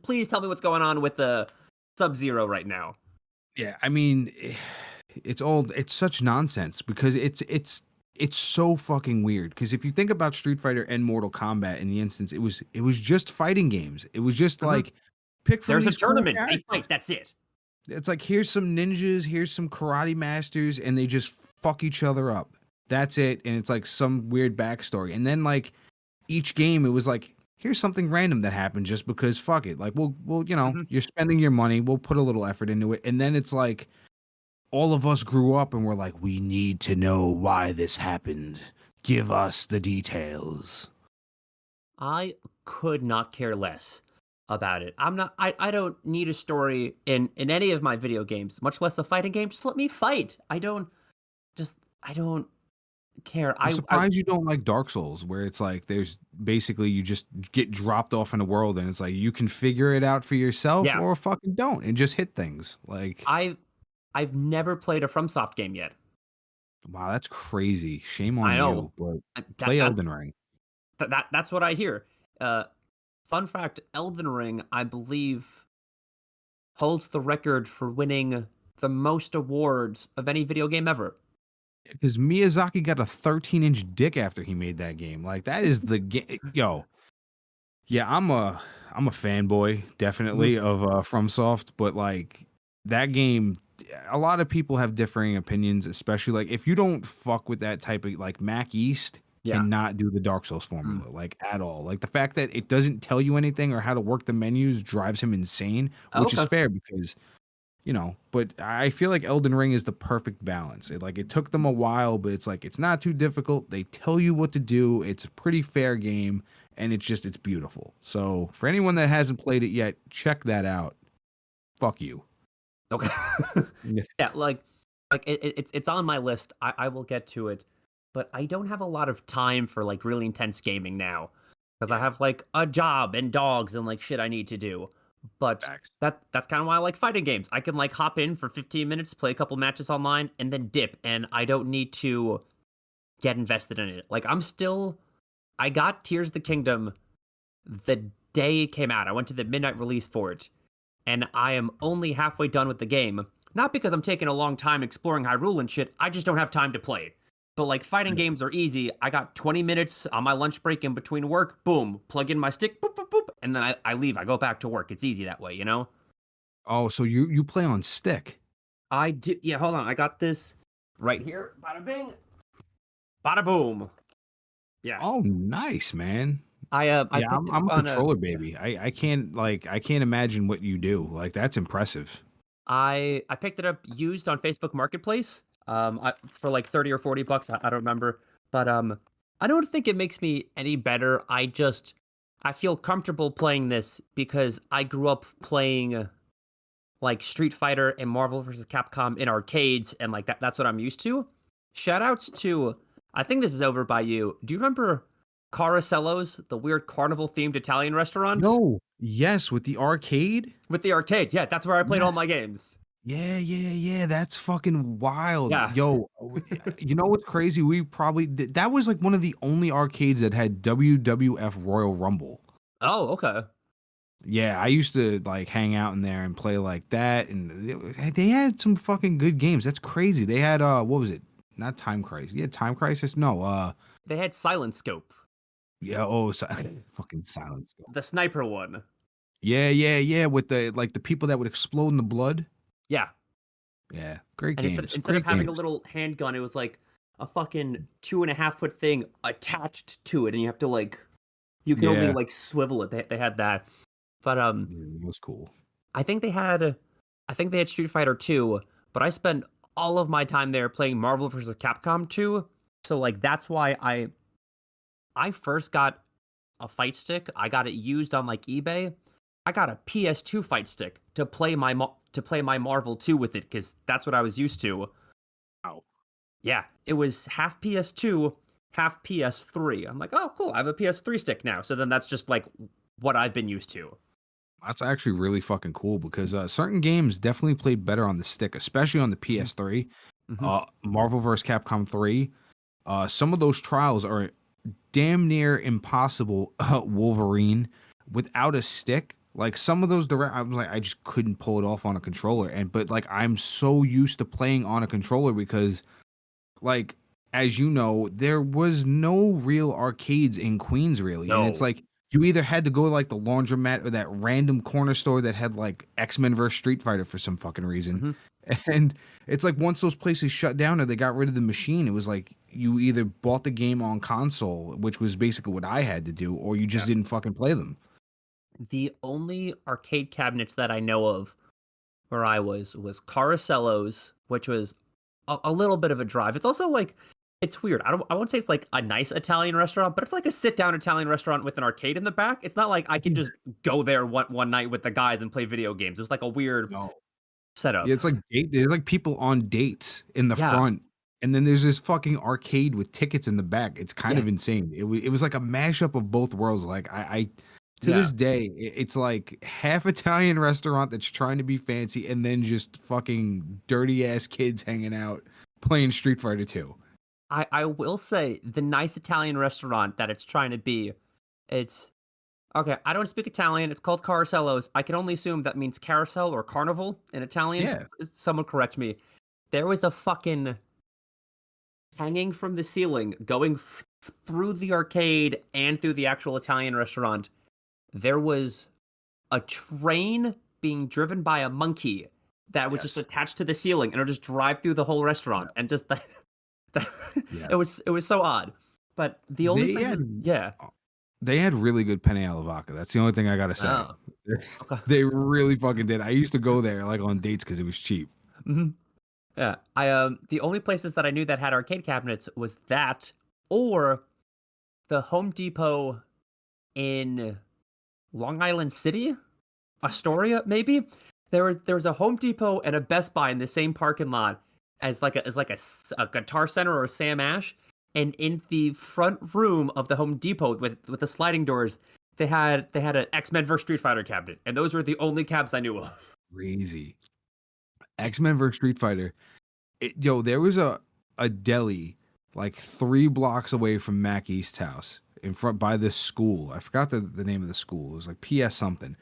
Speaker 1: Please tell me what's going on with the Sub-Zero right now.
Speaker 2: Yeah, I mean, it's such nonsense because it's so fucking weird. Because if you think about Street Fighter and Mortal Kombat in the instance, it was just fighting games. It was just like pick from
Speaker 1: there's a
Speaker 2: these
Speaker 1: tournament,
Speaker 2: cool
Speaker 1: they fight. That's it.
Speaker 2: It's like, here's some ninjas, here's some karate masters, and they just fuck each other up. That's it. And it's like some weird backstory. And then like each game, it was like, here's something random that happened just because fuck it. Like we'll
Speaker 1: Mhm.
Speaker 2: you're spending your money, we'll put a little effort into it. And then it's like all of us grew up and we're like, we need to know why this happened. Give us the details.
Speaker 1: I could not care less about it. I don't need a story in any of my video games, much less a fighting game. Just let me fight. I don't care.
Speaker 2: I'm
Speaker 1: I
Speaker 2: surprised you don't like Dark Souls, where it's like there's basically you just get dropped off in a world and it's like you can figure it out for yourself
Speaker 1: yeah.
Speaker 2: or fucking don't and just hit things. Like,
Speaker 1: I've never played a FromSoft game yet.
Speaker 2: wow, that's crazy. Shame on
Speaker 1: I know.
Speaker 2: you, but
Speaker 1: That
Speaker 2: play
Speaker 1: that's
Speaker 2: Elden Ring.
Speaker 1: that's what I hear. Uh, Fun fact: Elden Ring, I believe, holds the record for winning the most awards of any video game ever.
Speaker 2: Because Miyazaki got a 13-inch dick after he made that game. Like that is the game. Yo, yeah, I'm a fanboy definitely of FromSoft, but like that game, a lot of people have differing opinions, especially like if you don't fuck with that type of like Mac East
Speaker 1: Yeah.
Speaker 2: cannot do the Dark Souls formula like at all. Like the fact that it doesn't tell you anything or how to work the menus drives him insane, which is
Speaker 1: Okay.
Speaker 2: fair because but I feel like Elden Ring is the perfect balance. It took them a while, but it's like it's not too difficult. They tell you what to do. It's a pretty fair game, and it's beautiful. So for anyone that hasn't played it yet, check that out. Fuck you.
Speaker 1: Okay.
Speaker 2: Yeah.
Speaker 1: Yeah, it's on my list. I will get to it, but I don't have a lot of time for like really intense gaming now because I have like a job and dogs and like shit I need to do. But
Speaker 2: Facts.
Speaker 1: that's kind of why I like fighting games. I can like hop in for 15 minutes, play a couple matches online, and then dip, and I don't need to get invested in it. Like I got Tears of the Kingdom the day it came out. I went to the midnight release for it, and I am only halfway done with the game. Not because I'm taking a long time exploring Hyrule and shit, I just don't have time to play it. But like fighting games are easy. I got 20 minutes on my lunch break in between work, boom, plug in my stick, boop, boop, boop, and then I leave. I go back to work. It's easy that way, you know?
Speaker 2: Oh, so you play on stick?
Speaker 1: I do. Yeah, hold on. I got this right here. Bada bing, bada boom. Yeah.
Speaker 2: Oh, nice, man.
Speaker 1: I
Speaker 2: Yeah,
Speaker 1: picked it
Speaker 2: I'm
Speaker 1: up
Speaker 2: a
Speaker 1: on a.
Speaker 2: controller baby. I can't imagine what you do. Like that's impressive.
Speaker 1: I picked it up used on Facebook Marketplace. For like 30 or 40 bucks. I don't remember, but I don't think it makes me any better. I feel comfortable playing this because I grew up playing like Street Fighter and Marvel vs. Capcom in arcades, and like that's what I'm used to. Shoutouts to, I think this is over by you. Do you remember Caracello's, the weird carnival themed Italian restaurant?
Speaker 2: Yo, yes, with the arcade.
Speaker 1: With the arcade. Yeah, that's where I played all
Speaker 2: Yes.
Speaker 1: my games.
Speaker 2: Yeah. That's fucking wild.
Speaker 1: Yeah.
Speaker 2: Yo, you know what's crazy? We probably that was like one of the only arcades that had WWF Royal Rumble.
Speaker 1: Oh, okay.
Speaker 2: Yeah, I used to like hang out in there and play like that, and they had some fucking good games. That's crazy. They had what was it? Not Time Crisis. Yeah, Time Crisis. No,
Speaker 1: They had Silent Scope,
Speaker 2: yeah. Fucking Silence.
Speaker 1: the sniper one.
Speaker 2: Yeah. With the like the people that would explode in the blood.
Speaker 1: Yeah.
Speaker 2: Yeah, great
Speaker 1: And
Speaker 2: games.
Speaker 1: instead of
Speaker 2: Great
Speaker 1: having a
Speaker 2: games.
Speaker 1: little handgun, it was like a fucking 2.5 foot thing attached to it, and you have to like, you can only
Speaker 2: Yeah.
Speaker 1: like swivel it. They had that, but
Speaker 2: Yeah, it was cool.
Speaker 1: I think they had, Street Fighter 2, but I spent all of my time there playing Marvel vs. Capcom 2. So like that's why I first got a fight stick. I got it used on like eBay. I got a PS2 fight stick to play my Marvel 2 with it because that's what I was used to.
Speaker 2: Wow.
Speaker 1: Yeah, it was half PS2, half PS3. I'm like, oh, cool. I have a PS3 stick now. So then that's just like what I've been used to.
Speaker 2: That's actually really fucking cool because certain games definitely play better on the stick, especially on the PS3.
Speaker 1: Mhm.
Speaker 2: Marvel vs. Capcom 3. Some of those trials are damn near impossible. Wolverine without a stick. Like some of those I was like, I just couldn't pull it off on a controller. But like I'm so used to playing on a controller because, like, as you know, there was no real arcades in Queens really, and it's
Speaker 1: No.
Speaker 2: like you either had to go to like the laundromat or that random corner store that had like X-Men versus Street Fighter for some fucking reason.
Speaker 1: Mm-hmm.
Speaker 2: And it's like once those places shut down or they got rid of the machine, it was like you either bought the game on console, which was basically what I had to do, or you just didn't fucking play them.
Speaker 1: The only arcade cabinets that I know of where I was Carosello's, which was a little bit of a drive. It's also like, it's weird. I won't say it's like a nice Italian restaurant, but it's like a sit-down Italian restaurant with an arcade in the back. It's not like I can just go there one night with the guys and play video games. It was like a weird setup.
Speaker 2: Yeah, it's like there's like people on dates in the front, and then there's this fucking arcade with tickets in the back. It's kind of insane. It was like a mashup of both worlds. Like I to this day, it's like half Italian restaurant that's trying to be fancy, and then just fucking dirty ass kids hanging out playing Street Fighter 2.
Speaker 1: I will say the nice Italian restaurant that it's trying to be, it's okay. I don't speak Italian. It's called Carosello's. I can only assume that means carousel or carnival in Italian.
Speaker 2: Yeah.
Speaker 1: Someone correct me. There was a fucking hanging from the ceiling going through the arcade and through the actual Italian restaurant. There was a train being driven by a monkey that was just attached to the ceiling, and it would just drive through the whole restaurant and just it was so odd. But the only
Speaker 2: they had really good penne alla vodka. That's the only thing I gotta say. Oh. They really fucking did. I used to go there like on dates because it was cheap.
Speaker 1: Mm-hmm. Yeah, the only places that I knew that had arcade cabinets was that or the Home Depot in Long Island City, Astoria, maybe. There was a Home Depot and a Best Buy in the same parking lot as like a Guitar Center or a Sam Ash, and in the front room of the Home Depot with the sliding doors, they had an X-Men vs Street Fighter cabinet, and those were the only cabs I knew of.
Speaker 2: Crazy. X-Men vs Street Fighter. There was a deli like 3 blocks away from Mac East's house in front by this school. I forgot the name of the school. It was like PS something.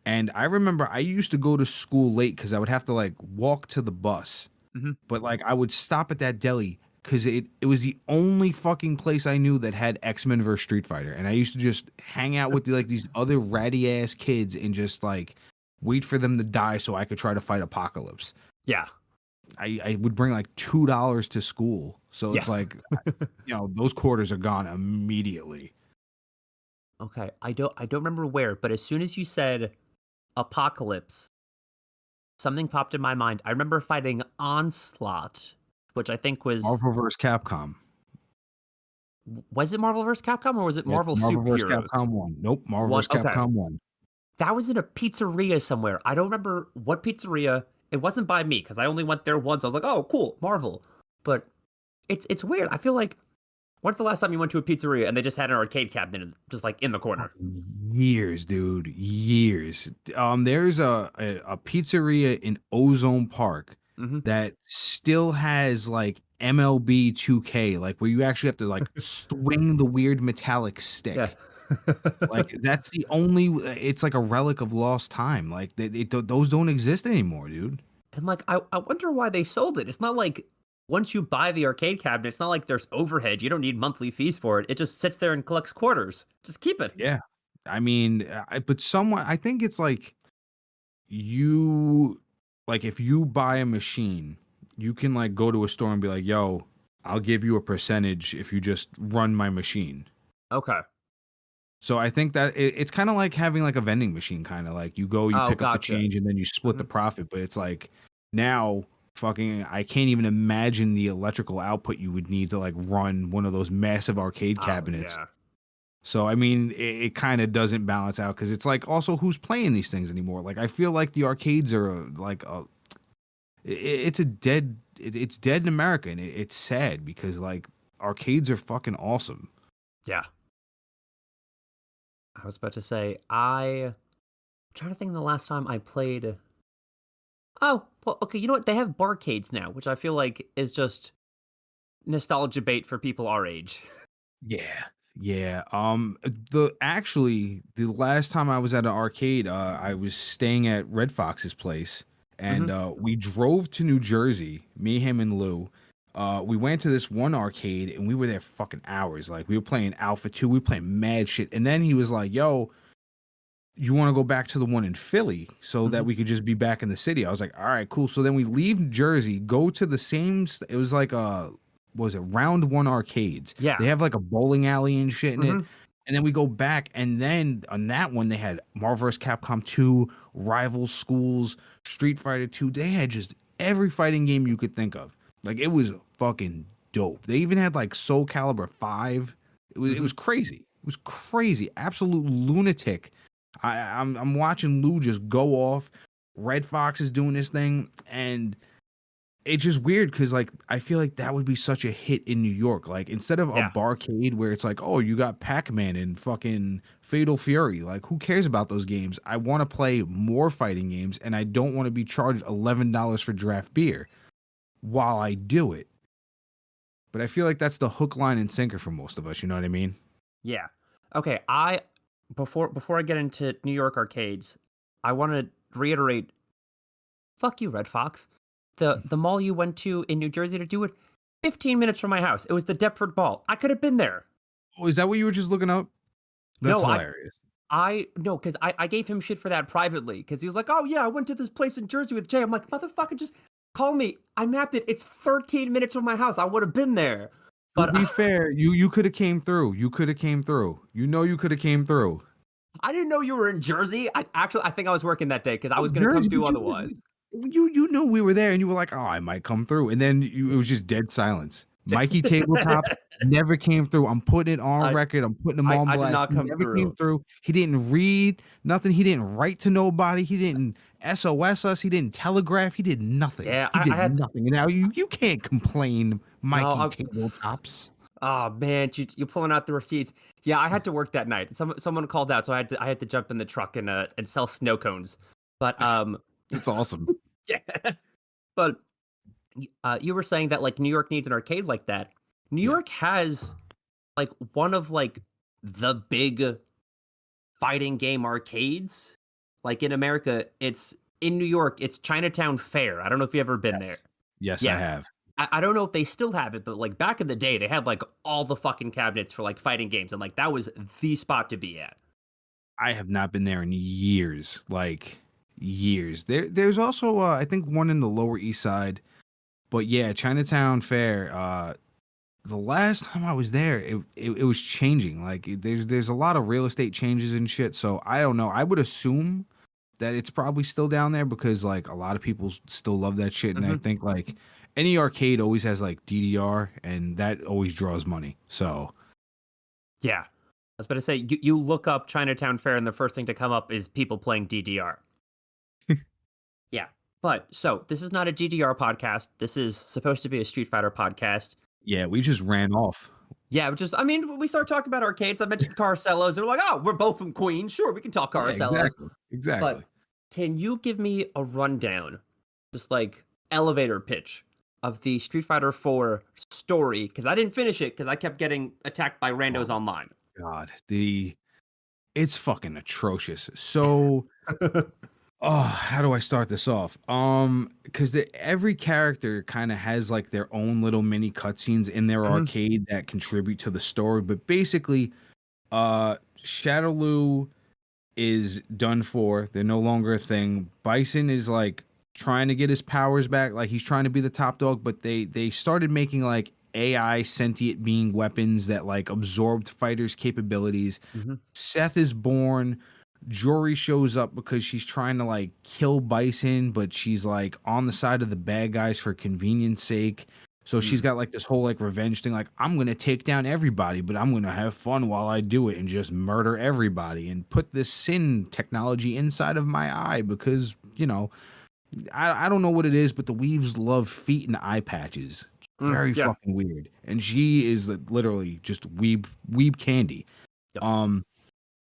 Speaker 2: And I remember I used to go to school late because I would have to like walk to the bus. Mm-hmm. But like I would stop at that deli because it was the only fucking place I knew that had X-Men vs Street Fighter. And I used to just hang out with these other ratty ass kids and just like wait for them to die so I could try to fight Apocalypse.
Speaker 1: Yeah.
Speaker 2: I would bring like $2 to school. So it's like, those quarters are gone immediately.
Speaker 1: Okay. I don't remember where, but as soon as you said Apocalypse, something popped in my mind. I remember fighting Onslaught, which I think was
Speaker 2: Marvel vs. Capcom.
Speaker 1: Was it Marvel vs. Capcom or was it Marvel
Speaker 2: Superheroes?
Speaker 1: Marvel vs.
Speaker 2: Capcom 1. Nope, Marvel vs. Capcom 1.
Speaker 1: That was in a pizzeria somewhere. I don't remember what pizzeria. It wasn't by me because I only went there once. I was like, oh, cool, Marvel. But it's weird. I feel like, when's the last time you went to a pizzeria and they just had an arcade cabinet just like in the corner?
Speaker 2: Years, dude. Years. There's a pizzeria in Ozone Park that still has like MLB 2K, like where you actually have to like swing the weird metallic stick. Yeah. Like that's the only. It's like a relic of lost time. Like those don't exist anymore, dude.
Speaker 1: And like I wonder why they sold it. It's not like once you buy the arcade cabinet, it's not like there's overhead. You don't need monthly fees for it. It just sits there and collects quarters. Just keep it.
Speaker 2: Yeah, I mean, but somewhat, I think it's like if you buy a machine, you can like go to a store and be like, "Yo, I'll give you a percentage if you just run my machine."
Speaker 1: Okay.
Speaker 2: So I think that it's kind of like having like a vending machine, kind of like you pick up the change and then you split the profit. But it's like now fucking I can't even imagine the electrical output you would need to like run one of those massive arcade cabinets. Yeah. So, I mean, it kind of doesn't balance out because it's like also who's playing these things anymore. Like I feel like the arcades are like it's dead in America, and it's sad because like arcades are fucking awesome.
Speaker 1: Yeah. I was about to say, I'm trying to think of the last time I played. Oh, well, okay. You know what? They have barcades now, which I feel like is just nostalgia bait for people our age.
Speaker 2: Yeah. Yeah. The last time I was at an arcade, I was staying at Red Fox's place, and we drove to New Jersey, me, him, and Lou. we went to this one arcade and we were there fucking hours. Like we were playing Alpha 2, we were playing mad shit. And then he was like, yo, you want to go back to the one in Philly so that we could just be back in the city? I was like, all right, cool. So then we leave Jersey, go to the same, it was like what was it, Round One Arcades.
Speaker 1: Yeah.
Speaker 2: They have like a bowling alley and shit in it. And then we go back, and then on that one, they had Marvel vs. Capcom 2, Rival Schools, Street Fighter 2. They had just every fighting game you could think of. Like, it was fucking dope. They even had, like, Soul Calibur 5. It was crazy. It was crazy. Absolute lunatic. I'm watching Lou just go off. Red Fox is doing this thing, and it's just weird because, like, I feel like that would be such a hit in New York. Like, instead of a barcade where it's like, oh, you got Pac-Man and fucking Fatal Fury. Like, who cares about those games? I want to play more fighting games, and I don't want to be charged $11 for draft beer while I do it. But I feel like that's the hook, line, and sinker for most of us. You know what I mean?
Speaker 1: Yeah. Okay. Before I get into New York arcades, I want to reiterate, fuck you, Red Fox. The mall you went to in New Jersey to do it, 15 minutes from my house. It was the Deptford Mall. I could have been there.
Speaker 2: Oh, is that what you were just looking up? That's hilarious.
Speaker 1: No, because I gave him shit for that privately, because he was like, oh yeah, I went to this place in Jersey with Jay. I'm like, motherfucker, just call me. I mapped it. It's 13 minutes from my house. I would have been there. But
Speaker 2: to be fair, you could have came through. You could have came through. You know you could have came through.
Speaker 1: I didn't know you were in Jersey. I think I was working that day because I was going to come through otherwise.
Speaker 2: You knew we were there, and you were like, oh, I might come through. And then it was just dead silence. Mikey Tabletop never came through. I'm putting it on record. I'm putting him on blast.
Speaker 1: I did not come
Speaker 2: never came through. He didn't read nothing. He didn't write to nobody. He didn't SOS us. He didn't telegraph. He did nothing.
Speaker 1: Yeah,
Speaker 2: he did nothing. And now you can't complain, Mikey Tabletops.
Speaker 1: Oh man, you're pulling out the receipts. Yeah, I had to work that night. Someone called out, so I had to jump in the truck and sell snow cones. But
Speaker 2: it's awesome.
Speaker 1: Yeah, but you were saying that like New York needs an arcade like that. New York has like one of like the big fighting game arcades. Like in America, it's in New York. It's Chinatown Fair. I don't know if you've ever been there.
Speaker 2: Yes, I have.
Speaker 1: I don't know if they still have it, but like back in the day, they had like all the fucking cabinets for like fighting games, and like that was the spot to be at.
Speaker 2: I have not been there in years, like years. There's also I think one in the Lower East Side, but yeah, Chinatown Fair. The last time I was there, it was changing. Like there's a lot of real estate changes and shit. So I don't know. I would assume that it's probably still down there because like a lot of people still love that shit, and I think like any arcade always has like DDR, and that always draws money. So,
Speaker 1: yeah, I was about to say you look up Chinatown Fair, and the first thing to come up is people playing DDR. Yeah, but so this is not a DDR podcast. This is supposed to be a Street Fighter podcast.
Speaker 2: Yeah, we just ran off.
Speaker 1: Yeah, we started talking about arcades. I mentioned Caracellos. They're like, oh, we're both from Queens. Sure, we can talk Caracellos.
Speaker 2: Yeah, exactly.
Speaker 1: But can you give me a rundown, just like elevator pitch, of the Street Fighter 4 story? Because I didn't finish it because I kept getting attacked by randos online.
Speaker 2: God, it's fucking atrocious. So, how do I start this off? Because every character kind of has like their own little mini cutscenes in their arcade that contribute to the story. But basically, Shadaloo is done for. They're no longer a thing. Bison is like trying to get his powers back, like he's trying to be the top dog, but they started making like AI sentient being weapons that like absorbed fighters' capabilities. Seth is born. Jory shows up because she's trying to like kill Bison, but she's like on the side of the bad guys for convenience sake. So she's got like this whole like revenge thing, like I'm gonna take down everybody, but I'm gonna have fun while I do it and just murder everybody and put this sin technology inside of my eye because, you know, I don't know what it is, but the weaves love feet and eye patches. Very fucking weird. And she is literally just weeb candy. Yep.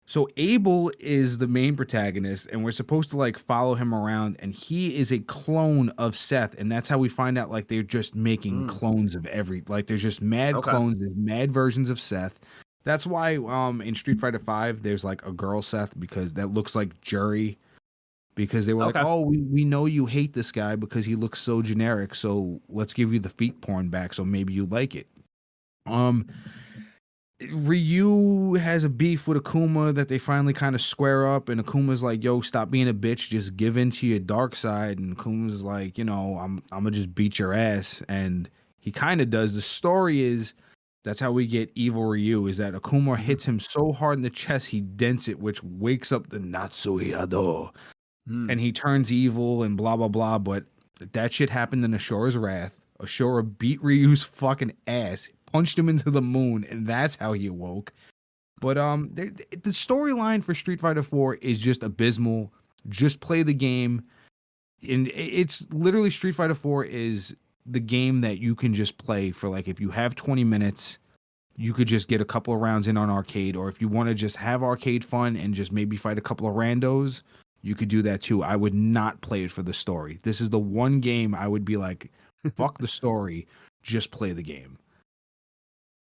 Speaker 2: So Abel is the main protagonist, and we're supposed to like follow him around, and he is a clone of Seth, and that's how we find out like they're just making clones of there's just mad clones, there's mad versions of Seth. That's why in Street Fighter 5 there's like a girl Seth because that looks like Juri. because they were like,
Speaker 1: Okay.
Speaker 2: "Oh, we know you hate this guy because he looks so generic, so let's give you the feet porn back, so maybe you like it." Um, Ryu has a beef with Akuma that they finally kind of square up, and Akuma's like, "Yo, stop being a bitch, just give in to your dark side." And Akuma's like, I'm gonna just beat your ass, and he kind of does. The story is that's how we get evil Ryu, is that Akuma hits him so hard in the chest he dents it, which wakes up the Natsuhi Hado, and he turns evil and blah blah blah. But that shit happened in Ashora's wrath. Ashura beat Ryu's fucking ass, punched him into the moon, and that's how he awoke. But the storyline for Street Fighter 4 is just abysmal. Just play the game, and it's literally Street Fighter 4 is the game that you can just play for, like, if you have 20 minutes, you could just get a couple of rounds in on arcade, or if you want to just have arcade fun and just maybe fight a couple of randos, you could do that too. I would not play it for the story. This is the one game I would be like, fuck the story, just play the game.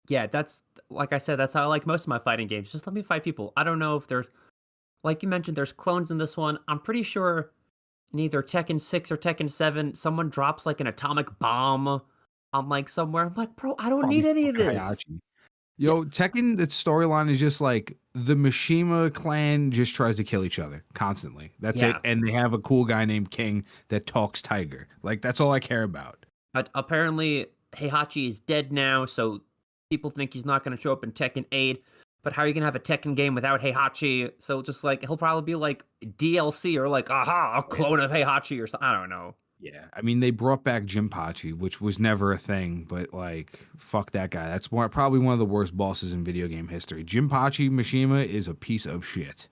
Speaker 1: Yeah, that's like I said, that's how I like most of my fighting games. Just let me fight people. I don't know if there's, like you mentioned, there's clones in this one. I'm pretty sure in either Tekken 6 or Tekken 7, someone drops like an atomic bomb on like somewhere. I'm like, bro, I don't
Speaker 2: Probably
Speaker 1: need any of
Speaker 2: fucking
Speaker 1: this.
Speaker 2: Hayachi. Yo, Tekken, the storyline is just like the Mishima clan just tries to kill each other constantly. That's it.
Speaker 1: Yeah.
Speaker 2: And they have a cool guy named King that talks tiger. Like, that's all I care about.
Speaker 1: But apparently, Heihachi is dead now, so people think he's not going to show up in Tekken 8. But how are you going to have a Tekken game without Heihachi? So just like, he'll probably be like DLC or like, aha, a clone of Heihachi or something. I don't know.
Speaker 2: Yeah, I mean, they brought back Jinpachi, which was never a thing, but like, fuck that guy. That's probably one of the worst bosses in video game history. Jinpachi Mishima is a piece of shit.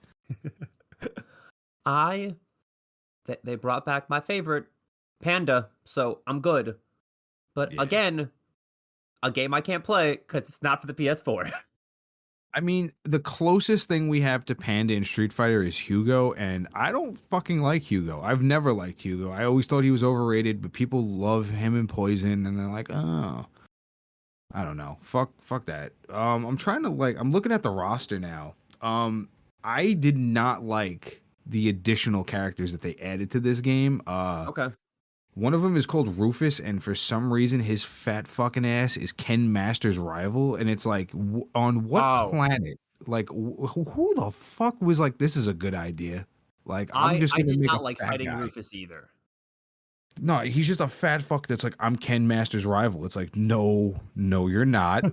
Speaker 1: They brought back my favorite, Panda, so I'm good. But again, a game I can't play because it's not for the PS4.
Speaker 2: I mean, the closest thing we have to Panda in Street Fighter is Hugo, and I don't fucking like Hugo. I've never liked Hugo. I always thought he was overrated, but people love him in Poison, and they're like, oh, I don't know. Fuck that. I'm trying to I'm looking at the roster now. I did not like the additional characters that they added to this game.
Speaker 1: Okay.
Speaker 2: One of them is called Rufus, and for some reason, his fat fucking ass is Ken Master's rival. And it's like, on what planet? Like, who the fuck was like, this is a good idea? Like, I'm just gonna
Speaker 1: I did
Speaker 2: make
Speaker 1: not
Speaker 2: a
Speaker 1: like
Speaker 2: fat
Speaker 1: fighting
Speaker 2: guy.
Speaker 1: Rufus either.
Speaker 2: No, he's just a fat fuck that's like, I'm Ken Master's rival. It's like, no, you're not.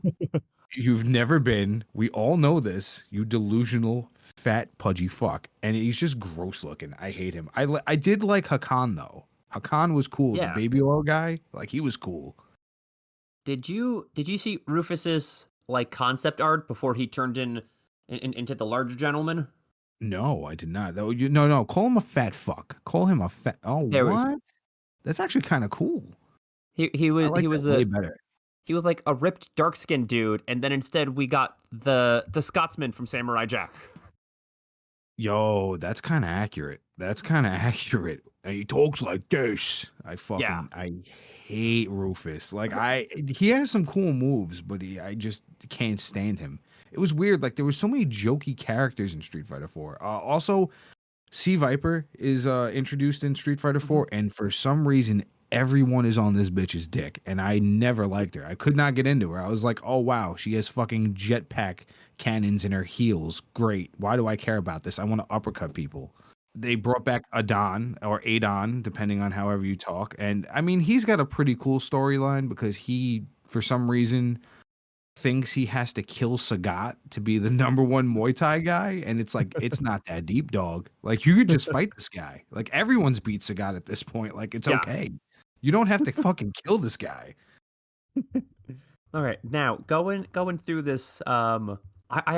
Speaker 2: You've never been. We all know this. You delusional, fat, pudgy fuck. And he's just gross looking. I hate him. I did like Hakan though. Hakan was cool.
Speaker 1: Yeah.
Speaker 2: The baby oil guy, like, he was cool.
Speaker 1: Did you see Rufus's like concept art before he turned into the larger gentleman?
Speaker 2: No, I did not. Though no. Call him a fat fuck. Call him a fat. Oh, what? That's actually kind of cool.
Speaker 1: He was
Speaker 2: way better.
Speaker 1: He was like a ripped dark skinned dude, and then instead we got the Scotsman from Samurai Jack.
Speaker 2: Yo, that's kind of accurate. And he talks like this. I hate Rufus. Like, he has some cool moves, but I just can't stand him. It was weird. Like, there were so many jokey characters in Street Fighter 4. Also, C Viper is introduced in Street Fighter 4, and for some reason, everyone is on this bitch's dick, and I never liked her. I could not get into her. I was like, oh wow, she has fucking jetpack cannons in her heels. Great. Why do I care about this? I want to uppercut people. They brought back Adon, or Adon, depending on however you talk. And I mean, he's got a pretty cool storyline because he, for some reason, thinks he has to kill Sagat to be the number one Muay Thai guy. And it's like, it's not that deep, dog. Like, you could just fight this guy. Like, everyone's beat Sagat at this point. Like, it's okay. You don't have to fucking kill this guy.
Speaker 1: All right, now going through this, I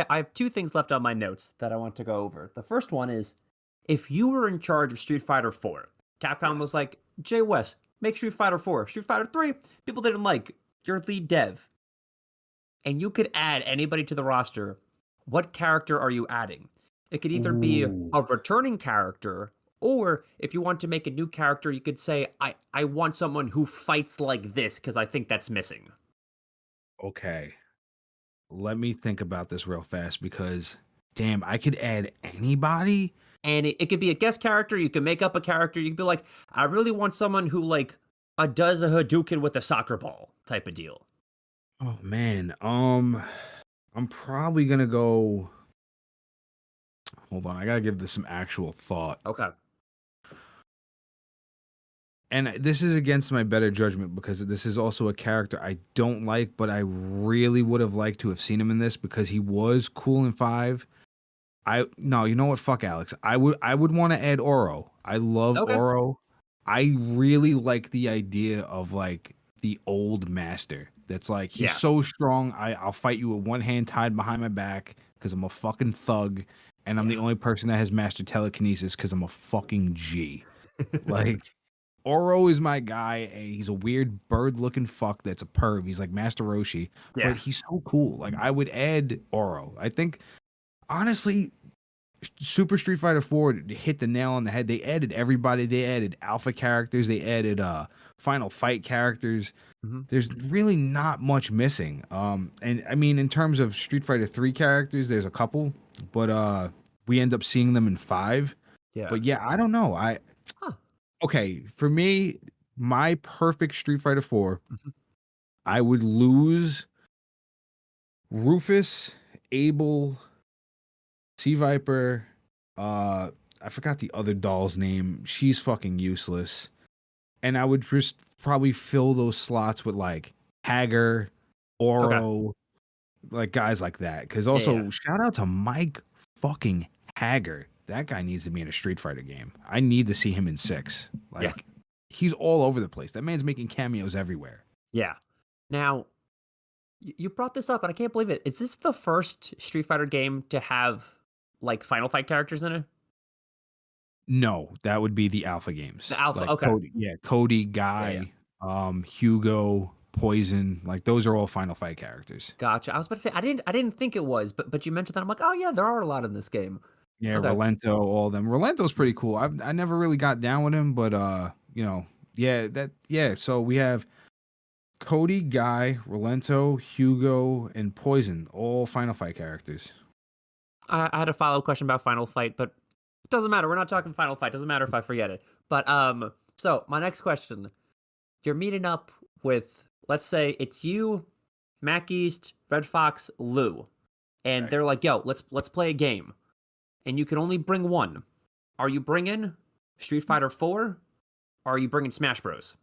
Speaker 1: have two things left on my notes that I want to go over. The first one is, if you were in charge of Street Fighter 4, Capcom was like, Jay West, make Street Fighter 4. Street Fighter 3, people didn't like. You're lead dev. And you could add anybody to the roster. What character are you adding? It could either be a returning character, or if you want to make a new character, you could say, I want someone who fights like this because I think that's missing.
Speaker 2: Okay. Let me think about this real fast, because damn, I could add anybody.
Speaker 1: And it could be a guest character. You can make up a character. You could be like, I really want someone who like does a Hadouken with a soccer ball type of deal.
Speaker 2: Oh man, I'm probably gonna go. Hold on, I gotta give this some actual thought.
Speaker 1: Okay.
Speaker 2: And this is against my better judgment because this is also a character I don't like, but I really would have liked to have seen him in this because he was cool in 5. No, you know what? Fuck Alex. I would want to add Oro. I love Oro. I really like the idea of like the old master. That's like he's so strong. I'll fight you with one hand tied behind my back because I'm a fucking thug, and I'm the only person that has master telekinesis because I'm a fucking G. Like Oro is my guy. He's a weird bird-looking fuck that's a perv. He's like Master Roshi, but he's so cool. Like I would add Oro. I think. Honestly, Super Street Fighter 4 hit the nail on the head. They added everybody. They added alpha characters. They added Final Fight characters. Mm-hmm. There's really not much missing. And I mean, in terms of Street Fighter 3 characters, there's a couple, but we end up seeing them in 5. Yeah. But yeah, I don't know. Okay, for me, my perfect Street Fighter 4, I would lose Rufus, Abel, Sea Viper, I forgot the other doll's name. She's fucking useless. And I would just probably fill those slots with like Hager, Oro, like guys like that. Because also, shout out to Mike fucking Hager. That guy needs to be in a Street Fighter game. I need to see him in 6. Like, he's all over the place. That man's making cameos everywhere.
Speaker 1: Yeah. Now, you brought this up, and I can't believe it. Is this the first Street Fighter game to have like Final Fight characters in it?
Speaker 2: No, that would be the Alpha games.
Speaker 1: The Alpha,
Speaker 2: like
Speaker 1: okay.
Speaker 2: Cody, Guy, Hugo, Poison, like those are all Final Fight characters.
Speaker 1: Gotcha. I was about to say I didn't think it was, but you mentioned that. I'm like, oh yeah, there are a lot in this game.
Speaker 2: Yeah, Rolento, all of them. Rolento's pretty cool. I never really got down with him, but so we have Cody, Guy, Rolento, Hugo, and Poison, all Final Fight characters.
Speaker 1: I had a follow-up question about Final Fight, but it doesn't matter. We're not talking Final Fight. Doesn't matter if I forget it. But so my next question: you're meeting up with, let's say it's you, Mac East, Red Fox, Lou, and they're like, "Yo, let's play a game," and you can only bring one. Are you bringing Street Fighter 4? Or are you bringing Smash Bros?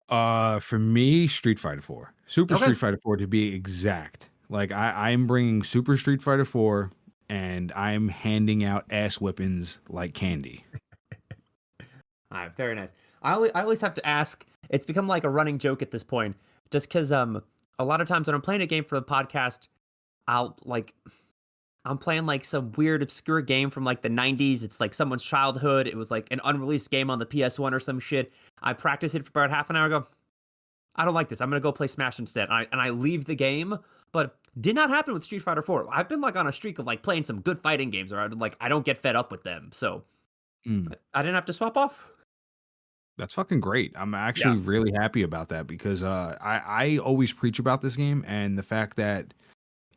Speaker 2: For me, Street Fighter 4, Super Street Fighter 4 to be exact. Like I'm bringing Super Street Fighter 4, and I'm handing out ass whippings like candy.
Speaker 1: All right, very nice. I always have to ask. It's become like a running joke at this point, just because a lot of times when I'm playing a game for the podcast, I'm playing like some weird obscure game from like the 90s. It's like someone's childhood. It was like an unreleased game on the PS1 or some shit. I practice it for about half an hour. Go, I don't like this. I'm gonna go play Smash instead. And I leave the game. But did not happen with Street Fighter 4. I've been like on a streak of like playing some good fighting games, or I don't get fed up with them. So I didn't have to swap off.
Speaker 2: That's fucking great. I'm actually really happy about that because I always preach about this game and the fact that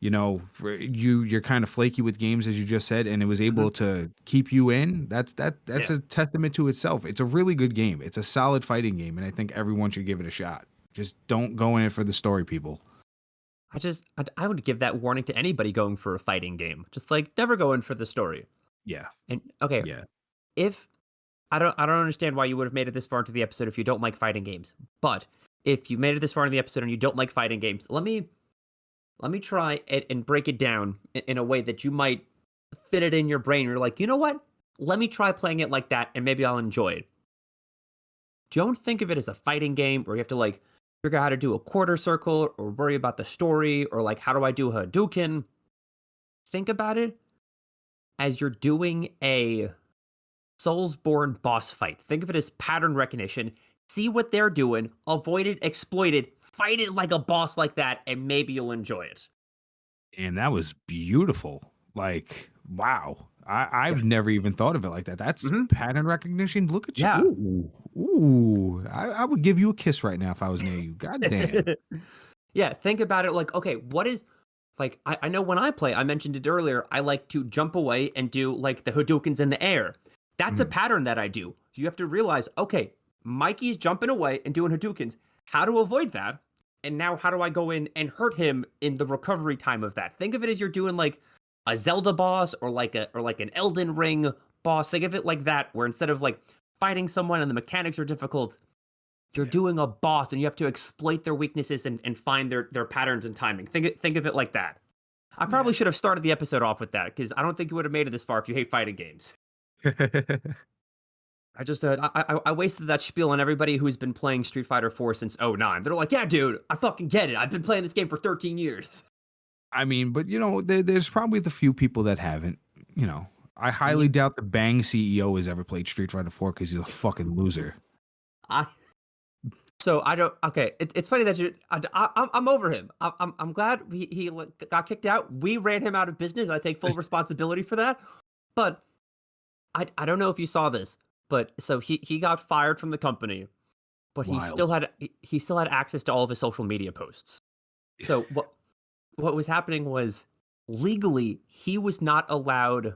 Speaker 2: you're kind of flaky with games, as you just said, and it was able to keep you in. That's a testament to itself. It's a really good game. It's a solid fighting game, and I think everyone should give it a shot. Just don't go in it for the story, people.
Speaker 1: I would give that warning to anybody going for a fighting game. Just like never go in for the story.
Speaker 2: Yeah.
Speaker 1: And if I don't understand why you would have made it this far into the episode if you don't like fighting games. But if you made it this far into the episode and you don't like fighting games, let me try it and break it down in a way that you might fit it in your brain. You're like, you know what? Let me try playing it like that, and maybe I'll enjoy it. Don't think of it as a fighting game where you have to like figure out how to do a quarter circle or worry about the story or like how do I do a Hadouken. Think about it as you're doing a Soulsborne boss fight. Think of it as pattern recognition. See what they're doing, avoid it, exploit it, fight it like a boss like that, and maybe you'll enjoy it.
Speaker 2: And that was beautiful. Like, wow. I've never even thought of it like that. That's pattern recognition. Look at you. Ooh. I would give you a kiss right now if I was near you. God damn.
Speaker 1: Yeah, think about it like, okay, what is Like, I know when I play, I mentioned it earlier, I like to jump away and do, like, the Hadoukens in the air. That's a pattern that I do. You have to realize, okay, Mikey's jumping away and doing Hadoukens. How to avoid that? And now how do I go in and hurt him in the recovery time of that? Think of it as you're doing, like, a Zelda boss or like an Elden Ring boss. Think of it like that, where instead of, like, fighting someone and the mechanics are difficult, you're doing a boss and you have to exploit their weaknesses and find their patterns and timing. Think of it like that. I probably should have started the episode off with that, because I don't think you would have made it this far if you hate fighting games. I just I wasted that spiel on everybody who's been playing Street Fighter 4 since '09. They're like, yeah, dude, I fucking get it. I've been playing this game for 13 years.
Speaker 2: I mean, but there's probably the few people that haven't. I highly doubt the Bang CEO has ever played Street Fighter 4 because he's a fucking loser.
Speaker 1: So I don't. Okay, it's funny that I'm over him. I'm glad he got kicked out. We ran him out of business. I take full responsibility for that. But I don't know if you saw this, but so he got fired from the company, but he still had access to all of his social media posts. So what was happening was, legally he was not allowed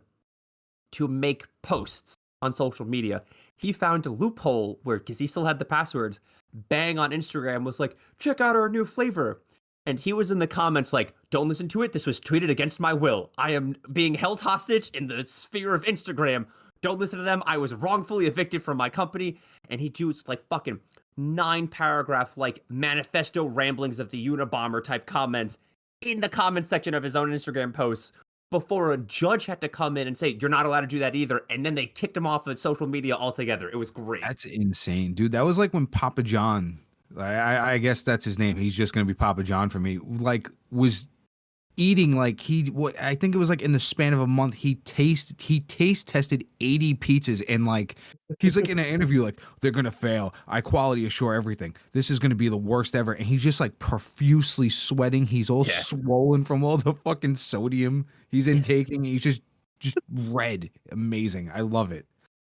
Speaker 1: to make posts on social media. He found a loophole where, because he still had the passwords, Bang on Instagram was like, check out our new flavor. And he was in the comments like, don't listen to it. This was tweeted against my will. I am being held hostage in the sphere of Instagram. Don't listen to them. I was wrongfully evicted from my company. And he does like fucking 9-paragraph like manifesto ramblings of the Unabomber type comments in the comment section of his own Instagram posts, before a judge had to come in and say, you're not allowed to do that either. And then they kicked him off of social media altogether. It was great.
Speaker 2: That's insane, dude. That was like when Papa John, I guess that's his name. He's just going to be Papa John for me. Like, was eating like I think it was like in the span of a month, he taste tested 80 pizzas, and like he's like in an interview like, they're gonna fail. I quality assure everything. This is gonna be the worst ever. And he's just like profusely sweating. He's all swollen from all the fucking sodium he's intaking. He's just red. Amazing. I love it.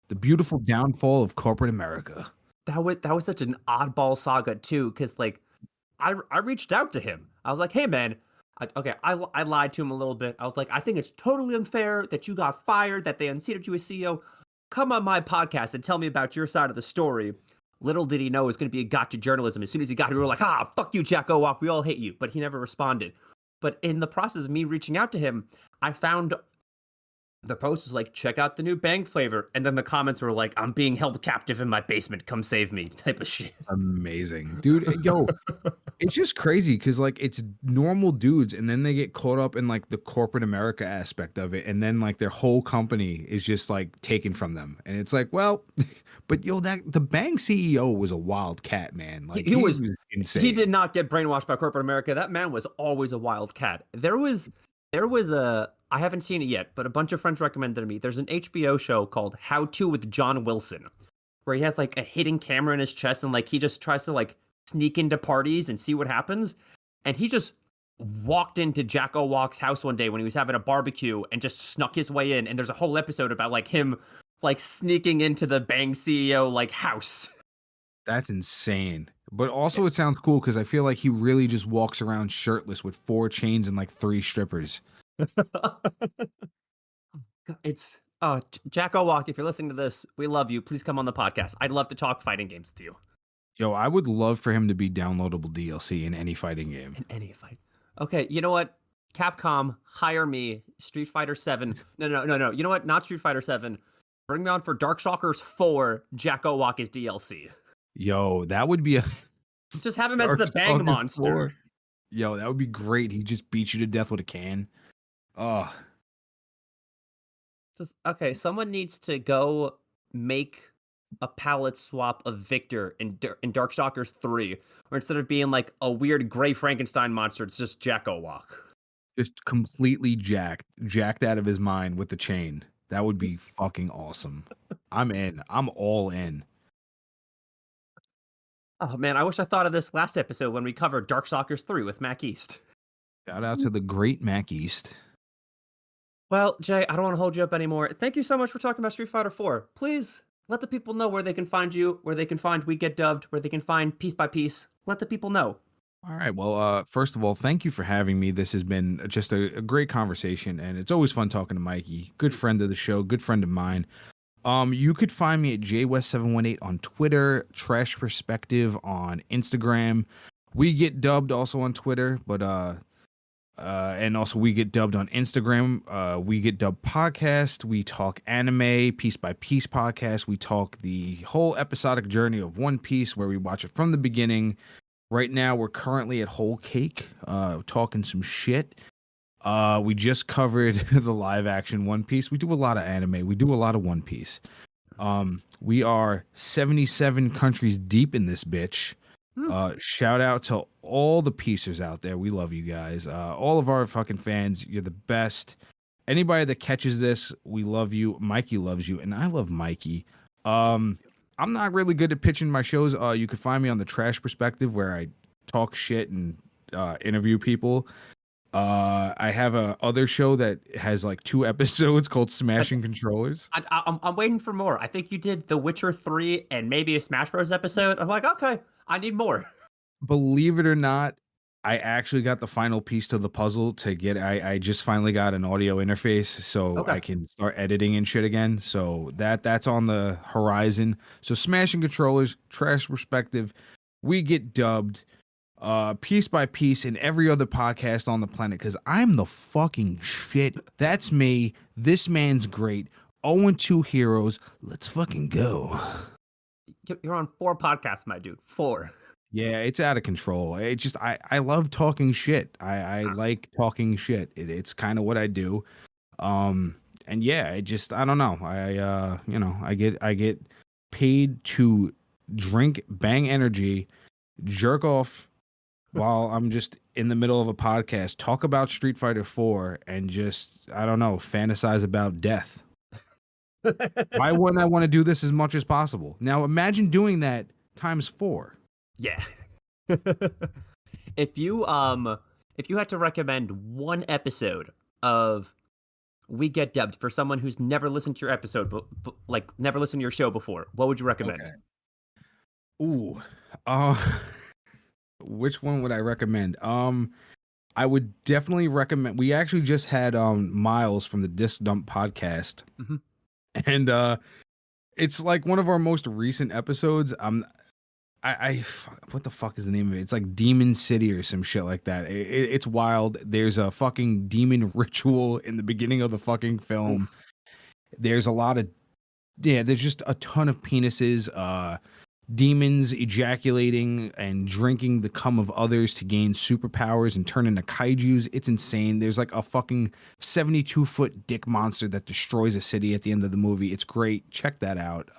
Speaker 2: The beautiful downfall of corporate America.
Speaker 1: That was such an oddball saga too, because like I reached out to him. I was like, hey man, I lied to him a little bit. I was like, I think it's totally unfair that you got fired, that they unseated you as CEO. Come on my podcast and tell me about your side of the story. Little did he know it was going to be a gotcha journalism. As soon as he got here, we were like, fuck you, Jack Owak. We all hate you. But he never responded. But in the process of me reaching out to him, I found the post was like, check out the new Bang flavor. And then the comments were like, I'm being held captive in my basement. Come save me type of shit.
Speaker 2: Amazing. Dude, yo, it's just crazy because like it's normal dudes and then they get caught up in like the corporate America aspect of it. And then like their whole company is just like taken from them. And it's like, well, but yo, the Bang CEO was a wild cat, man. Like
Speaker 1: he was
Speaker 2: insane.
Speaker 1: He did not get brainwashed by corporate America. That man was always a wild cat. There was I haven't seen it yet, but a bunch of friends recommended to me. There's an HBO show called How To with John Wilson, where he has like a hidden camera in his chest and like he just tries to like sneak into parties and see what happens. And he just walked into Jack Owak's house one day when he was having a barbecue and just snuck his way in. And there's a whole episode about like him like sneaking into the Bang CEO like house.
Speaker 2: That's insane. But also it sounds cool because I feel like he really just walks around shirtless with 4 chains and like 3 strippers.
Speaker 1: It's Jack Owak, if you're listening to this, we love you. Please come on the podcast. I'd love to talk fighting games with you.
Speaker 2: Yo, I would love for him to be downloadable DLC in any fighting game.
Speaker 1: In any fight. Okay, you know what? Capcom, hire me. Street Fighter 7. No. You know what? Not Street Fighter 7. Bring me on for Darkstalkers 4. Jack Owak is DLC.
Speaker 2: Yo, that would be a...
Speaker 1: Just have him as the Bang monster.
Speaker 2: 4. Yo, that would be great. He just beats you to death with a can. Oh.
Speaker 1: Just okay, someone needs to go make a palette swap of Victor in Darkstalkers 3, where instead of being like a weird gray Frankenstein monster, it's just Jack Owak.
Speaker 2: Just completely jacked out of his mind with the chain. That would be fucking awesome. I'm in. I'm all in.
Speaker 1: Oh man, I wish I thought of this last episode when we covered Darkstalkers 3 with Mac East.
Speaker 2: Shout out to the great Mac East.
Speaker 1: Well, Jay, I don't want to hold you up anymore. Thank you so much for talking about Street Fighter 4. Please let the people know where they can find you, where they can find We Get Dubbed, where they can find Piece by Piece. Let the people know.
Speaker 2: All right. Well, first of all, thank you for having me. This has been just a great conversation, and it's always fun talking to Mikey. Good friend of the show, good friend of mine. You could find me at jwest718 on Twitter, Trash Perspective on Instagram. We get dubbed also on Twitter, but and also we get dubbed on Instagram. We get dubbed podcast. We talk anime, piece by piece podcast. We talk the whole episodic journey of One Piece, where we watch it from the beginning. Right now, we're currently at Whole Cake, talking some shit. We just covered the live action One Piece. We do a lot of anime. We do a lot of One Piece. We are 77 countries deep in this bitch. Shout out to all the piecers out there. We love you guys. All of our fucking fans. You're the best. Anybody that catches this, we love you. Mikey loves you, and I love Mikey. I'm not really good at pitching my shows. You can find me on the Trash Perspective, where I talk shit and interview people. I have a other show that has like 2 episodes called Smashing Controllers.
Speaker 1: I'm waiting for more. I think you did The Witcher 3 and maybe a Smash Bros. Episode. I'm like, okay, I need more.
Speaker 2: Believe it or not, I actually got the final piece to the puzzle to get. I just finally got an audio interface, so I can start editing and shit again. So that's on the horizon. So Smashing Controllers, Trash Perspective, we get dubbed piece by piece in every other podcast on the planet, because I'm the fucking shit. That's me. This man's great. 0-2 heroes. Let's fucking go.
Speaker 1: You're on 4 podcasts, my dude. 4.
Speaker 2: Yeah, it's out of control. It just I love talking shit. I like talking shit. It's kind of what I do. And yeah, I don't know. I get paid to drink Bang Energy, jerk off while I'm just in the middle of a podcast, talk about Street Fighter 4, and just, I don't know, fantasize about death. Why wouldn't I want to do this as much as possible? Now imagine doing that times 4.
Speaker 1: Yeah. If you had to recommend one episode of We Get Dubbed for someone who's never listened to your episode, but like never listened to your show before, what would you recommend?
Speaker 2: Okay. Ooh. Which one would I recommend? I would definitely recommend. We actually just had Miles from the Disc Dump podcast, and it's like one of our most recent episodes. What the fuck is the name of it? It's like Demon City or some shit like that. It's wild. There's a fucking demon ritual in the beginning of the fucking film. There's a lot of, there's just a ton of penises, demons ejaculating and drinking the cum of others to gain superpowers and turn into kaijus. It's insane. There's like a fucking 72-foot dick monster that destroys a city at the end of the movie. It's great. Check that out.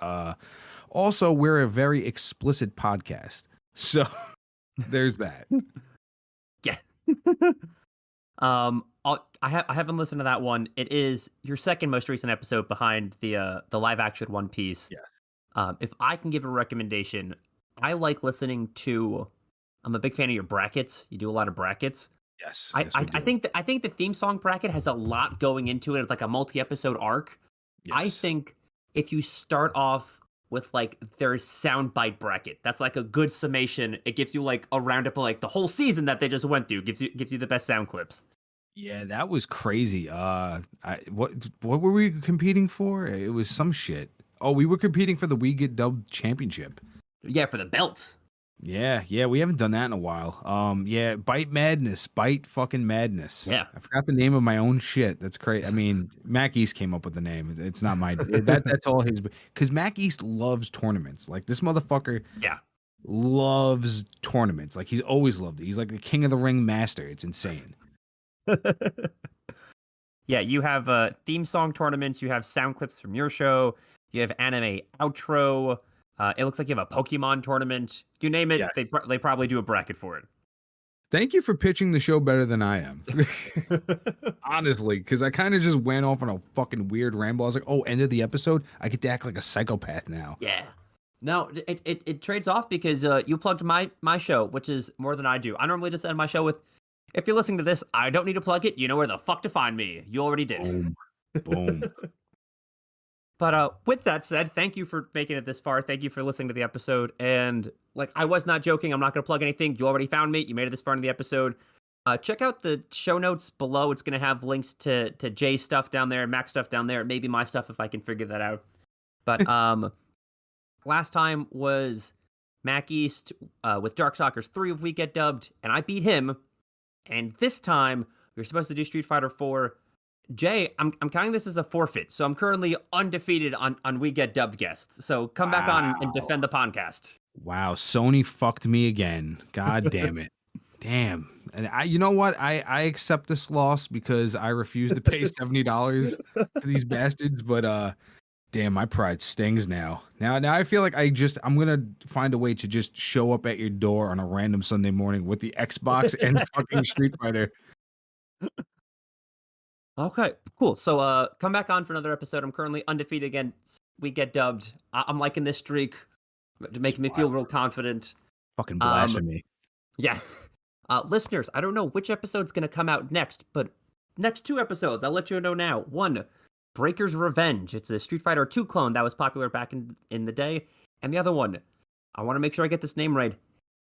Speaker 2: Also, we're a very explicit podcast, so there's that.
Speaker 1: Yeah. I haven't listened to that one. It is your second most recent episode behind the live action One Piece.
Speaker 2: Yes.
Speaker 1: If I can give a recommendation, I like listening to. I'm a big fan of your brackets. You do a lot of brackets.
Speaker 2: Yes.
Speaker 1: I think the theme song bracket has a lot going into it. It's like a multi-episode arc.
Speaker 2: Yes.
Speaker 1: I think if you start off with like their soundbite bracket, that's like a good summation. It gives you like a roundup of like the whole season that they just went through. Gives you the best sound clips.
Speaker 2: Yeah, that was crazy. What were we competing for? It was some shit. Oh, we were competing for the We Get Dubbed championship.
Speaker 1: Yeah, for the belt.
Speaker 2: Yeah, we haven't done that in a while. Yeah, Bite fucking Madness.
Speaker 1: Yeah,
Speaker 2: I forgot the name of my own shit. That's crazy. I mean, Mac East came up with the name. It's not my that's all his, because Mac East loves tournaments. Like this motherfucker.
Speaker 1: Yeah,
Speaker 2: loves tournaments. Like he's always loved it. He's like the King of the Ring master. It's insane.
Speaker 1: Yeah, you have theme song tournaments. You have sound clips from your show. You have anime outro. It looks like you have a Pokemon tournament. You name it, yeah. They probably do a bracket for it.
Speaker 2: Thank you for pitching the show better than I am. Honestly, because I kind of just went off on a fucking weird ramble. I was like, oh, end of the episode? I get to act like a psychopath now.
Speaker 1: Yeah. No, it trades off because you plugged my show, which is more than I do. I normally just end my show with, if you're listening to this, I don't need to plug it. You know where the fuck to find me. You already did.
Speaker 2: Boom. Boom.
Speaker 1: But with that said, thank you for making it this far. Thank you for listening to the episode. And like, I was not joking. I'm not going to plug anything. You already found me. You made it this far in the episode. Check out the show notes below. It's going to have links to Jay's stuff down there, Mac's stuff down there, maybe my stuff if I can figure that out. But last time was Mac East with Darkstalkers 3 if we get dubbed, and I beat him. And this time, we were supposed to do Street Fighter 4. Jay, I'm counting this as a forfeit, so I'm currently undefeated on We Get Dubbed guests. So come back on and defend the podcast.
Speaker 2: Wow, Sony fucked me again. God damn it. Damn. And you know what? I accept this loss because I refuse to pay $70 to these bastards, but damn, my pride stings now. Now I feel like I'm gonna find a way to just show up at your door on a random Sunday morning with the Xbox and fucking Street Fighter.
Speaker 1: Okay, cool. So come back on for another episode. I'm currently undefeated again. We Get Dubbed. I'm liking this streak. Making me feel real confident.
Speaker 2: Fucking blasphemy.
Speaker 1: Yeah. Listeners, I don't know which episode's going to come out next, but next 2 episodes, I'll let you know now. 1, Breaker's Revenge. It's a Street Fighter 2 clone that was popular back in the day. And the other one, I want to make sure I get this name right.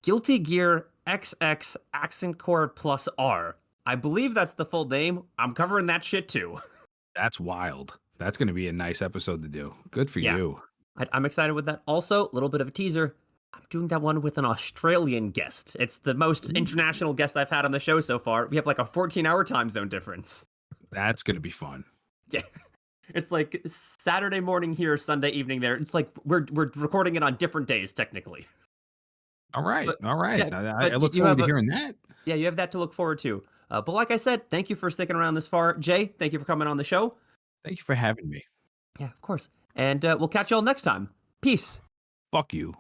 Speaker 1: Guilty Gear XX Accent Core Plus R. I believe that's the full name. I'm covering that shit too.
Speaker 2: That's wild. That's going to be a nice episode to do. Good for you.
Speaker 1: I'm excited with that. Also, a little bit of a teaser. I'm doing that one with an Australian guest. It's the most international guest I've had on the show so far. We have like a 14-hour time zone difference.
Speaker 2: That's going to be fun.
Speaker 1: Yeah. It's like Saturday morning here, Sunday evening there. It's like we're recording it on different days, technically.
Speaker 2: All right. All right.
Speaker 1: Yeah,
Speaker 2: I look forward to hearing that.
Speaker 1: Yeah, you have that to look forward to. But like I said, thank you for sticking around this far. Jay, thank you for coming on the show.
Speaker 2: Thank you for having me.
Speaker 1: Yeah, of course. And we'll catch you all next time. Peace.
Speaker 2: Fuck you.